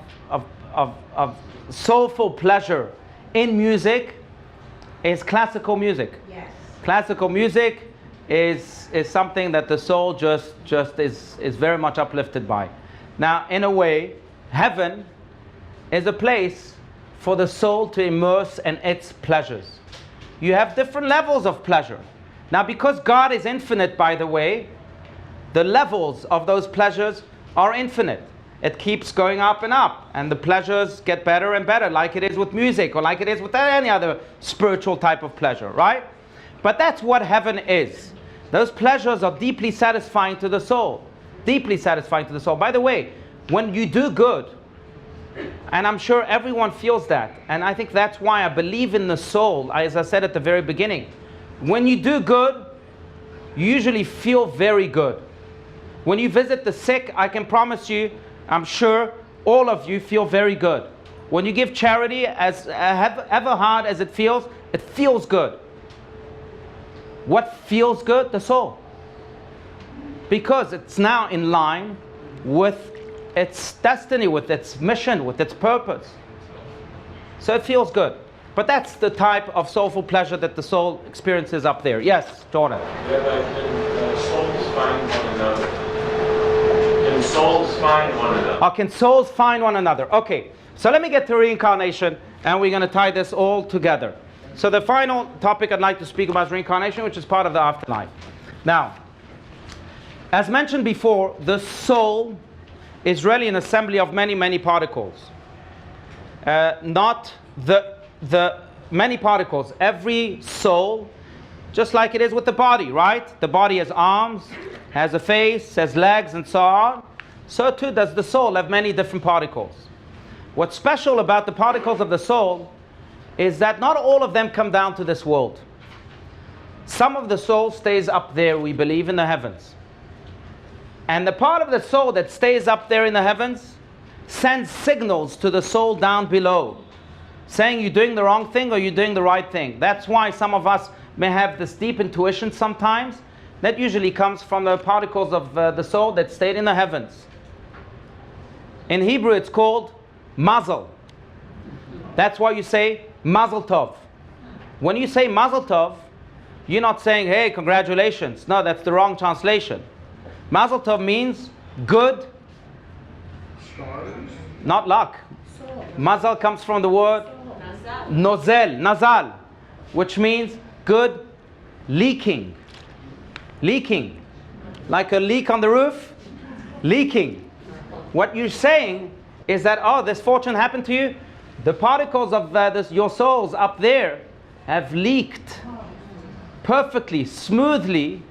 soulful pleasure in music is classical music. Yes. Classical music is something that the soul just is very much uplifted by. Now, in a way, heaven is a place for the soul to immerse in its pleasures. You have different levels of pleasure. Now, because God is infinite, by the way, the levels of those pleasures are infinite. It keeps going up and up, and the pleasures get better and better, like it is with music or like it is with any other spiritual type of pleasure, right? But that's what heaven is. Those pleasures are deeply satisfying to the soul. Deeply satisfying to the soul. By the way, when you do good, and I'm sure everyone feels that, and I think that's why I believe in the soul, as I said at the very beginning. When you do good, you usually feel very good. When you visit the sick, I can promise you, I'm sure all of you feel very good. When you give charity, as ever hard as it feels good. What feels good? The soul. Because it's now in line with its destiny, with its mission, with its purpose. So it feels good. But that's the type of soulful pleasure that the soul experiences up there. Yes, Jordan. Yeah, but can souls find one another? Can souls find one another? Oh, can souls find one another? Okay, so let me get to reincarnation, and we're going to tie this all together. So the final topic I'd like to speak about is reincarnation, which is part of the afterlife. Now, as mentioned before, the soul is really an assembly of many, many particles. Not the many particles. Every soul, just like it is with the body, right? The body has arms, has a face, has legs, and so on. So too does the soul have many different particles. What's special about the particles of the soul is that not all of them come down to this world. Some of the soul stays up there, we believe, in the heavens. And the part of the soul that stays up there in the heavens sends signals to the soul down below, saying you're doing the wrong thing or you're doing the right thing. That's why some of us may have this deep intuition sometimes. That usually comes from the particles of the soul that stayed in the heavens. In Hebrew it's called mazel. That's why you say mazel tov. When you say mazel tov, you're not saying, hey, congratulations. No, that's the wrong translation. Mazel tov means good, not luck. Mazel comes from the word nazal, which means good leaking. Leaking. Like a leak on the roof, leaking. What you're saying is that, oh, this fortune happened to you. The particles of your souls up there have leaked perfectly, smoothly,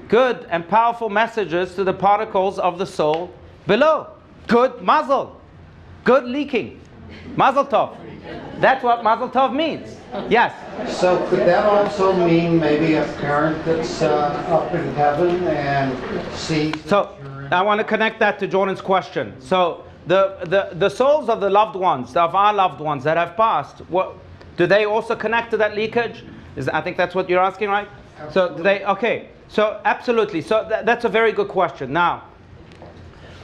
good and powerful messages to the particles of the soul below. Good mazel. Good leaking. Mazel tov. That's what mazel tov means. Yes? So could that also mean maybe a parent that's up in heaven and sees... So I want to connect that to Jordan's question. So the souls of the loved ones, of our loved ones that have passed, do they also connect to that leakage? I think that's what you're asking, right? Absolutely. So do they, okay. So absolutely. So that's a very good question. Now,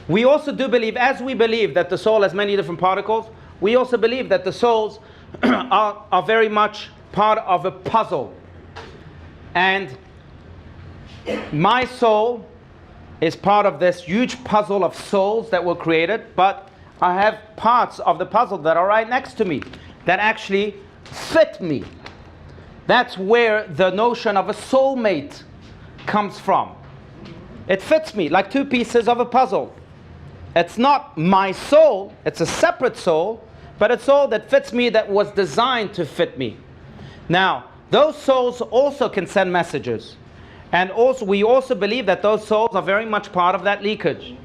we also do believe, as we believe that the soul has many different particles, we also believe that the souls are very much part of a puzzle. And my soul is part of this huge puzzle of souls that were created, but I have parts of the puzzle that are right next to me that actually fit me. That's where the notion of a soulmate comes from. It fits me like two pieces of a puzzle. It's not my soul, it's a separate soul, but a soul that fits me, that was designed to fit me. Now, those souls also can send messages. And also, we also believe that those souls are very much part of that leakage.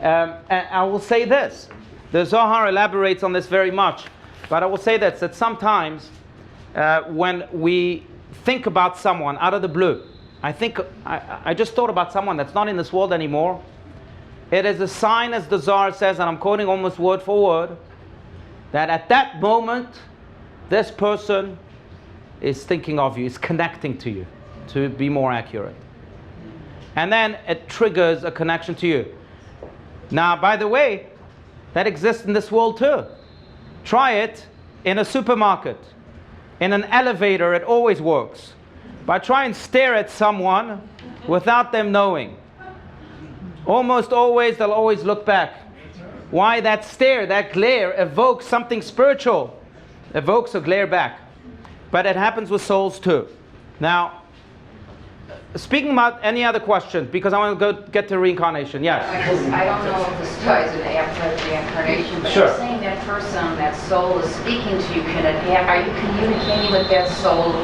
And I will say this. The Zohar elaborates on this very much. But I will say this, that sometimes when we think about someone out of the blue, I just thought about someone that's not in this world anymore. It is a sign, as the Zohar says, and I'm quoting almost word for word, that at that moment, this person is thinking of you, is connecting to you, to be more accurate. And then it triggers a connection to you. Now, by the way, that exists in this world too. Try it in a supermarket. In an elevator, it always works. But try and stare at someone without them knowing. Almost always, they'll always look back. Why? That stare, that glare evokes something spiritual. Evokes a glare back. But it happens with souls too. Now, speaking about any other questions, because I want to get to reincarnation. Yes? I don't know if this ties into after reincarnation, but Sure. you're saying that person, that soul is speaking to you. Are you communicating with that soul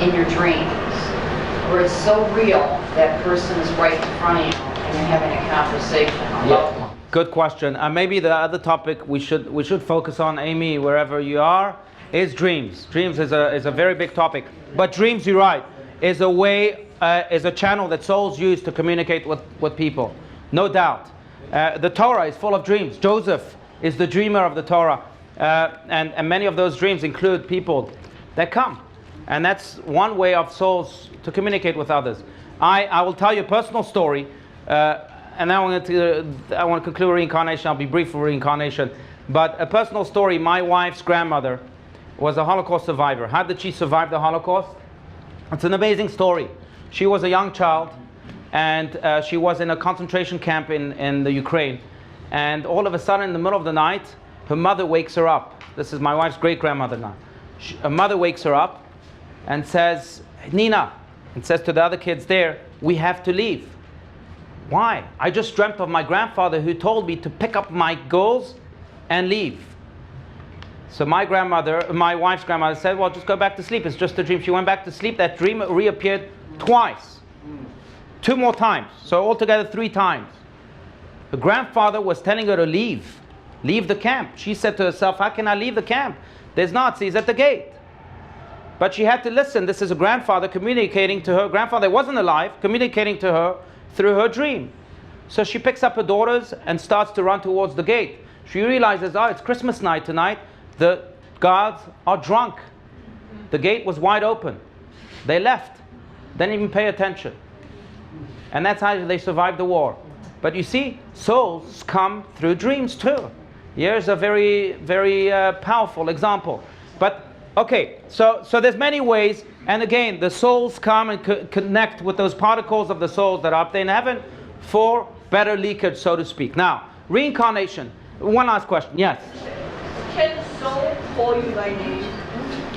in your dreams? Or it's so real, that person is right in front of you and you're having a conversation? Yeah. Good question. Maybe the other topic we should focus on, Amy, wherever you are, is dreams. Dreams is a very big topic. But dreams, you're right, is a way, is a channel that souls use to communicate with people. No doubt. The Torah is full of dreams. Joseph is the dreamer of the Torah. And many of those dreams include people that come. And that's one way of souls to communicate with others. I will tell you a personal story. And now I want to conclude reincarnation. I'll be brief for reincarnation. But a personal story, my wife's grandmother was a Holocaust survivor. How did she survive the Holocaust? It's an amazing story. She was a young child, and she was in a concentration camp in the Ukraine. And all of a sudden, in the middle of the night, her mother wakes her up. This is my wife's great-grandmother now. Her mother wakes her up and says, Nina, and says to the other kids there, we have to leave. Why? I just dreamt of my grandfather who told me to pick up my girls and leave. So my wife's grandmother said, well, just go back to sleep. It's just a dream. She went back to sleep. That dream reappeared twice. 2 more times. So altogether 3 times. Her grandfather was telling her to leave. Leave the camp. She said to herself, how can I leave the camp? There's Nazis at the gate. But she had to listen. This is a grandfather communicating to her. Grandfather wasn't alive, communicating to her through her dream. So she picks up her daughters and starts to run towards the gate. She realizes, oh, it's Christmas night tonight. The guards are drunk. The gate was wide open. They left. Didn't even pay attention. And that's how they survived the war. But you see, souls come through dreams too. Here's a very, very powerful example. But okay, so there's many ways. And again, the souls come and connect with those particles of the souls that are up there in heaven for better leakage, so to speak. Now, reincarnation. One last question. Yes? Can the soul call you by name?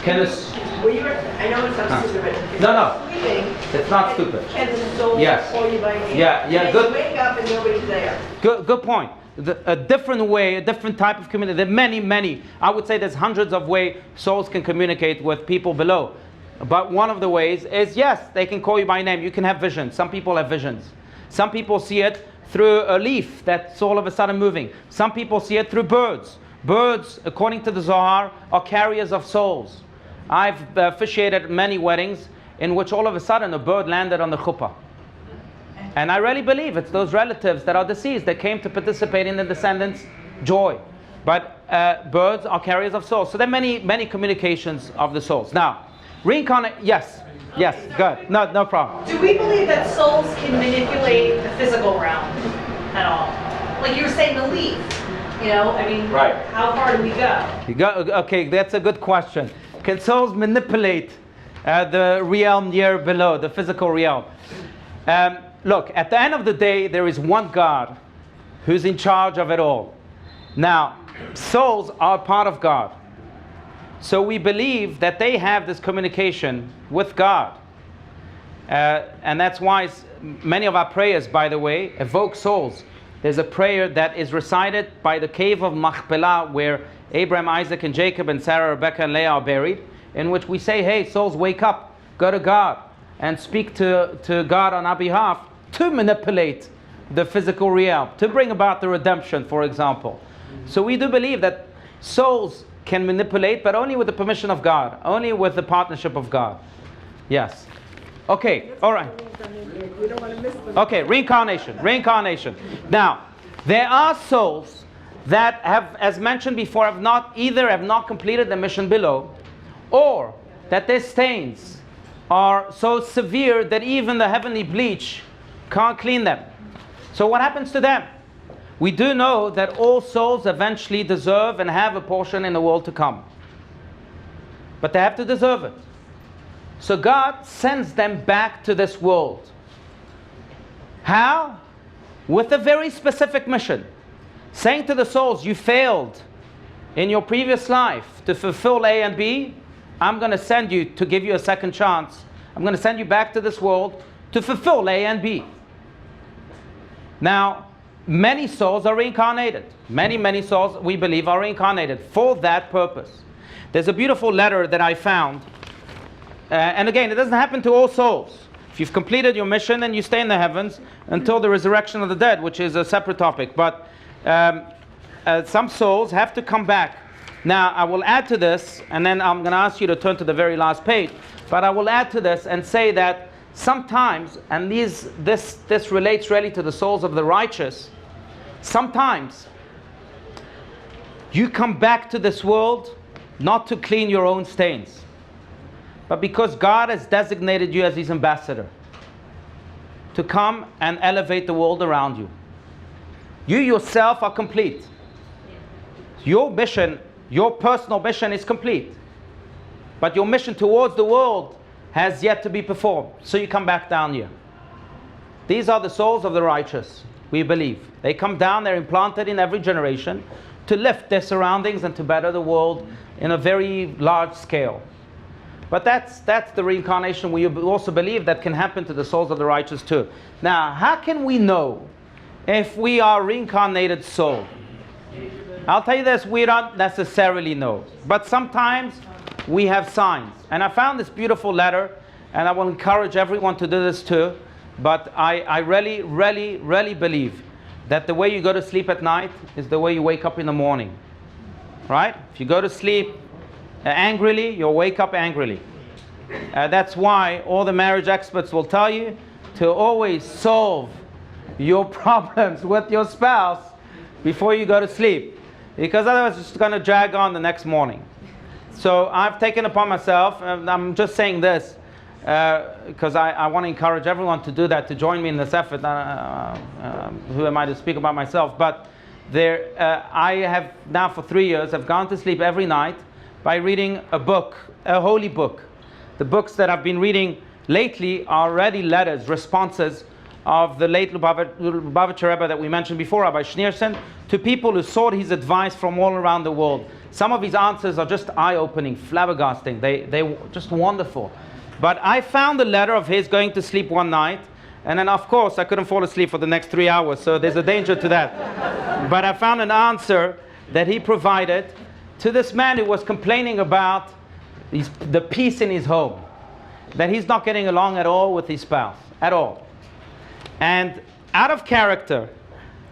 Can this? I know it sounds stupid, but No. sleeping, It's not stupid. can the soul Yes. call you by name? Yeah, And good. you wake up and nobody's there. Good point. A different way, a different type of community. There are many. I would say there's hundreds of ways souls can communicate with people below. But one of the ways is, yes, they can call you by name. You can have visions. Some people have visions. Some people see it through a leaf that's all of a sudden moving. Some people see it through birds. Birds, according to the Zohar, are carriers of souls. I've officiated many weddings in which all of a sudden a bird landed on the chuppah. And I really believe it's those relatives that are deceased that came to participate in the descendants' joy. But birds are carriers of souls. So there are many communications of the souls. Now, reincarnate, yes, good. No problem. Do we believe that souls can manipulate the physical realm at all? Like you were saying, the leaf. Right. How far do we go? Okay, that's a good question. Can souls manipulate the realm here below, the physical realm? Look, at the end of the day, there is one God who's in charge of it all. Now, souls are part of God. So we believe that they have this communication with God. And that's why many of our prayers, by the way, evoke souls. There's a prayer that is recited by the cave of Machpelah, where Abraham, Isaac, and Jacob, and Sarah, Rebecca, and Leah are buried, in which we say, hey, souls, wake up, go to God, and speak to God on our behalf to manipulate the physical realm, to bring about the redemption, for example. So we do believe that souls can manipulate, but only with the permission of God, only with the partnership of God. Yes. Okay, all right. Okay, reincarnation. Now, there are souls that have, as mentioned before, have not completed the mission below, or that their stains are so severe that even the heavenly bleach can't clean them. So what happens to them? We do know that all souls eventually deserve and have a portion in the world to come. But they have to deserve it. So God sends them back to this world. How? With a very specific mission. Saying to the souls, you failed in your previous life to fulfill A and B. I'm going to send you to give you a second chance. I'm going to send you back to this world to fulfill A and B. Now, many souls are reincarnated. Many souls, we believe, are reincarnated for that purpose. There's a beautiful letter that I found. And again, it doesn't happen to all souls. If you've completed your mission, then you stay in the heavens until the resurrection of the dead, which is a separate topic. But some souls have to come back. Now, I will add to this, and then I'm going to ask you to turn to the very last page. But I will add to this and say that sometimes, and this relates really to the souls of the righteous, sometimes you come back to this world not to clean your own stains, but because God has designated you as His ambassador to come and elevate the world around you. You yourself are complete. Your mission, your personal mission is complete. But your mission towards the world has yet to be performed. So you come back down here. These are the souls of the righteous, we believe. They come down, they're implanted in every generation to lift their surroundings and to better the world in a very large scale. But that's the reincarnation we also believe that can happen to the souls of the righteous too. Now, how can we know if we are reincarnated soul? I'll tell you this, we don't necessarily know. But sometimes we have signs. And I found this beautiful letter, and I will encourage everyone to do this too. But I really believe that the way you go to sleep at night is the way you wake up in the morning. Right? If you go to sleep angrily, you'll wake up angrily. That's why all the marriage experts will tell you to always solve your problems with your spouse before you go to sleep, because otherwise it's going to drag on the next morning. So I've taken upon myself, and I'm just saying this because I want to encourage everyone to do that, to join me in this effort. Who am I to speak about myself? But I have now for 3 years, I've gone to sleep every night by reading a book, a holy book. The books that I've been reading lately are already letters, responses of the late Lubavitcher Rebbe that we mentioned before, Rabbi Schneerson, to people who sought his advice from all around the world. Some of his answers are just eye-opening, flabbergasting. They just wonderful. But I found a letter of his going to sleep one night, and then of course I couldn't fall asleep for the next 3 hours, so there's a danger to that. But I found an answer that he provided to this man who was complaining about the peace in his home, that he's not getting along at all with his spouse, at all. And out of character,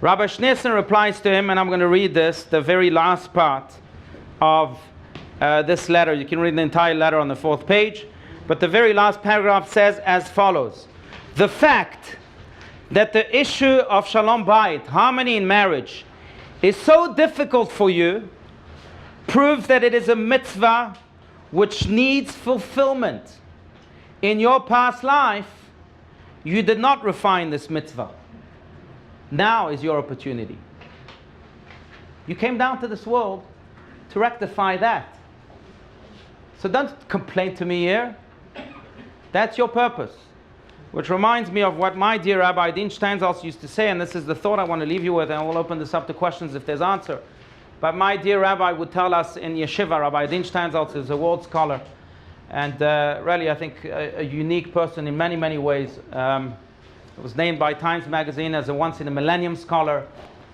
Rabbi Schneerson replies to him, and I'm going to read this, the very last part of this letter. You can read the entire letter on the 4th page, but the very last paragraph says as follows: the fact that the issue of Shalom Bayit, harmony in marriage, is so difficult for you proves that it is a mitzvah which needs fulfillment. In your past life, you did not refine this mitzvah. Now is your opportunity. You came down to this world to rectify that. So don't complain to me here. That's your purpose. Which reminds me of what my dear Rabbi Dean Steinsaltz used to say, and this is the thought I want to leave you with, and we'll open this up to questions if there's answer. But my dear Rabbi would tell us in Yeshiva, Rabbi Dean Steinsaltz is a world scholar, and really I think a unique person in many ways. Was named by Times Magazine as a once-in-a-millennium scholar.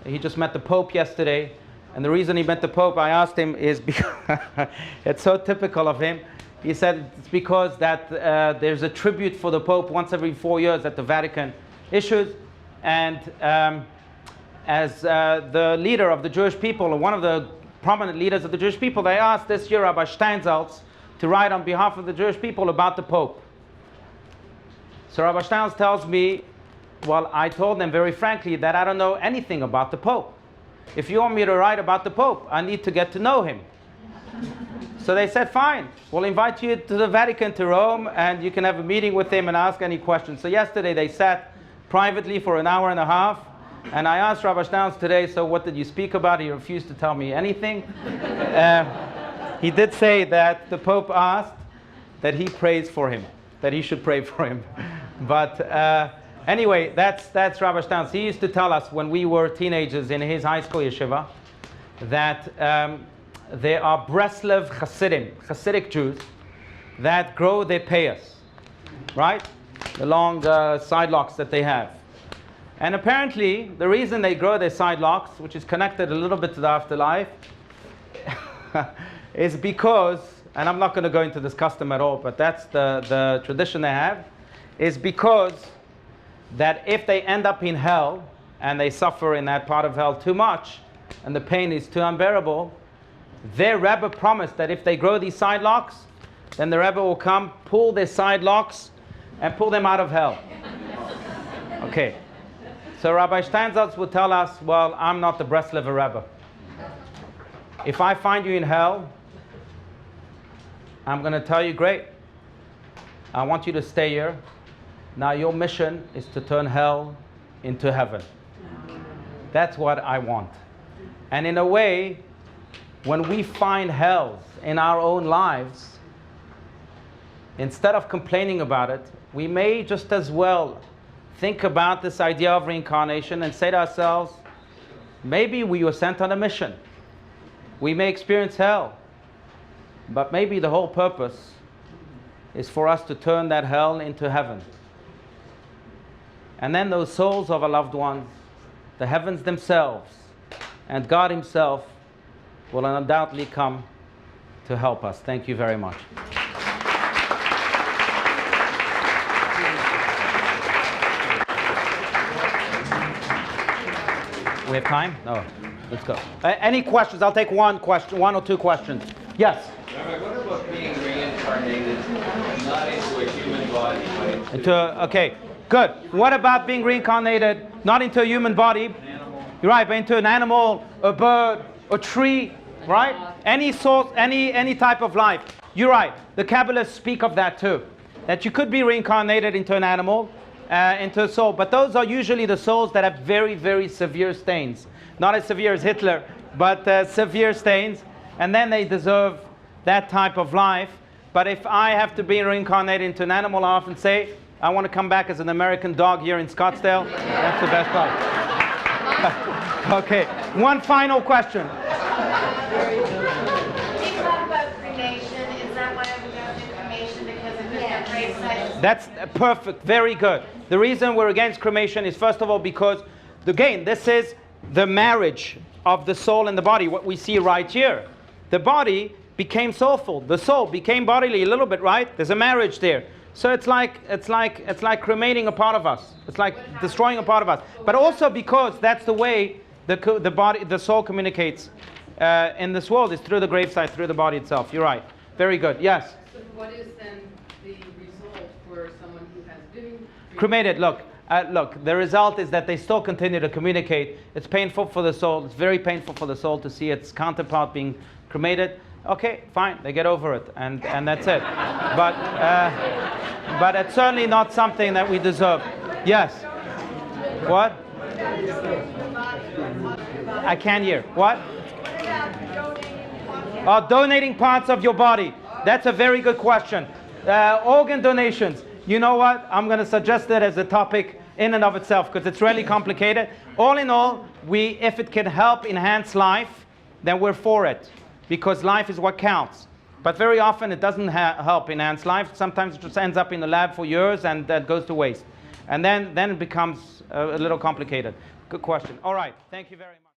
He just met the Pope yesterday, and the reason he met the Pope, I asked him, is because it's so typical of him. He said it's because that there's a tribute for the Pope once every 4 years that the Vatican issues, And as the leader of the Jewish people, or one of the prominent leaders of the Jewish people, they asked this year Rabbi Steinsaltz to write on behalf of the Jewish people about the Pope. So Rabbi Steinsaltz tells me, well, I told them very frankly that I don't know anything about the Pope. If you want me to write about the Pope, I need to get to know him. So they said, fine, we'll invite you to the Vatican, to Rome, and you can have a meeting with him and ask any questions. So yesterday they sat privately for an hour and a half, and I asked Rabbi Steinsaltz today, so what did you speak about? He refused to tell me anything. He did say that the Pope asked that he prays for him, that he should pray for him. But anyway, that's Rabbi Steinsaltz. He used to tell us when we were teenagers in his high school yeshiva that there are Breslev Hasidic Jews that grow their payas, right? The long side locks that they have. And apparently, the reason they grow their side locks, which is connected a little bit to the afterlife, is because, and I'm not going to go into this custom at all, but that's the tradition they have, is because that if they end up in hell, and they suffer in that part of hell too much, and the pain is too unbearable, their Rebbe promised that if they grow these side locks, then the Rebbe will come, pull their side locks, and pull them out of hell. Okay. So Rabbi Steinsaltz would tell us, well, I'm not the Breslever Rebbe. If I find you in hell, I'm going to tell you, great. I want you to stay here. Now your mission is to turn hell into heaven. That's what I want. And in a way, when we find hells in our own lives, instead of complaining about it, we may just as well think about this idea of reincarnation and say to ourselves, maybe we were sent on a mission. We may experience hell, but maybe the whole purpose is for us to turn that hell into heaven. And then those souls of our loved ones, the heavens themselves, and God Himself will undoubtedly come to help us. Thank you very much. We have time? No. Let's go. Any questions? I'll take one question, one or two questions. Yes? Rabbi, what about being reincarnated, not into a human body, but okay, good. What about being reincarnated, not into a human body? You're right, but into an animal, a bird, a tree, right? Any source, any type of life. You're right. The Kabbalists speak of that too. That you could be reincarnated into an animal, into a soul. But those are usually the souls that have very, very severe stains. Not as severe as Hitler, but severe stains. And then they deserve that type of life. But if I have to be reincarnated into an animal, I often say, I want to come back as an American dog here in Scottsdale. That's the best life. Okay, one final question. Do you talk about cremation? Is that why we don't do cremation? Because of the grave sites? That's perfect, very good. The reason we're against cremation is, first of all, because, again, this is the marriage of the soul and the body, what we see right here. The body became soulful. The soul became bodily a little bit, right? There's a marriage there. So it's like cremating a part of us. It's like destroying a part of us. But also because that's the way the soul communicates in this world, is through the gravesite, through the body itself. You're right. Very good. Yes? So what is then the result for someone who has been cremated? Look, the result is that they still continue to communicate. It's painful for the soul. It's very painful for the soul to see its counterpart being cremated. Okay, fine, they get over it, and that's it. But it's certainly not something that we deserve. Yes? What? I can't hear. What? Donating parts of your body. That's a very good question. Organ donations. You know what? I'm going to suggest that as a topic in and of itself, because it's really complicated. All in all, if it can help enhance life, then we're for it. Because life is what counts. But very often it doesn't help enhance life. Sometimes it just ends up in the lab for years and that goes to waste. And then it becomes a little complicated. Good question. All right. Thank you very much.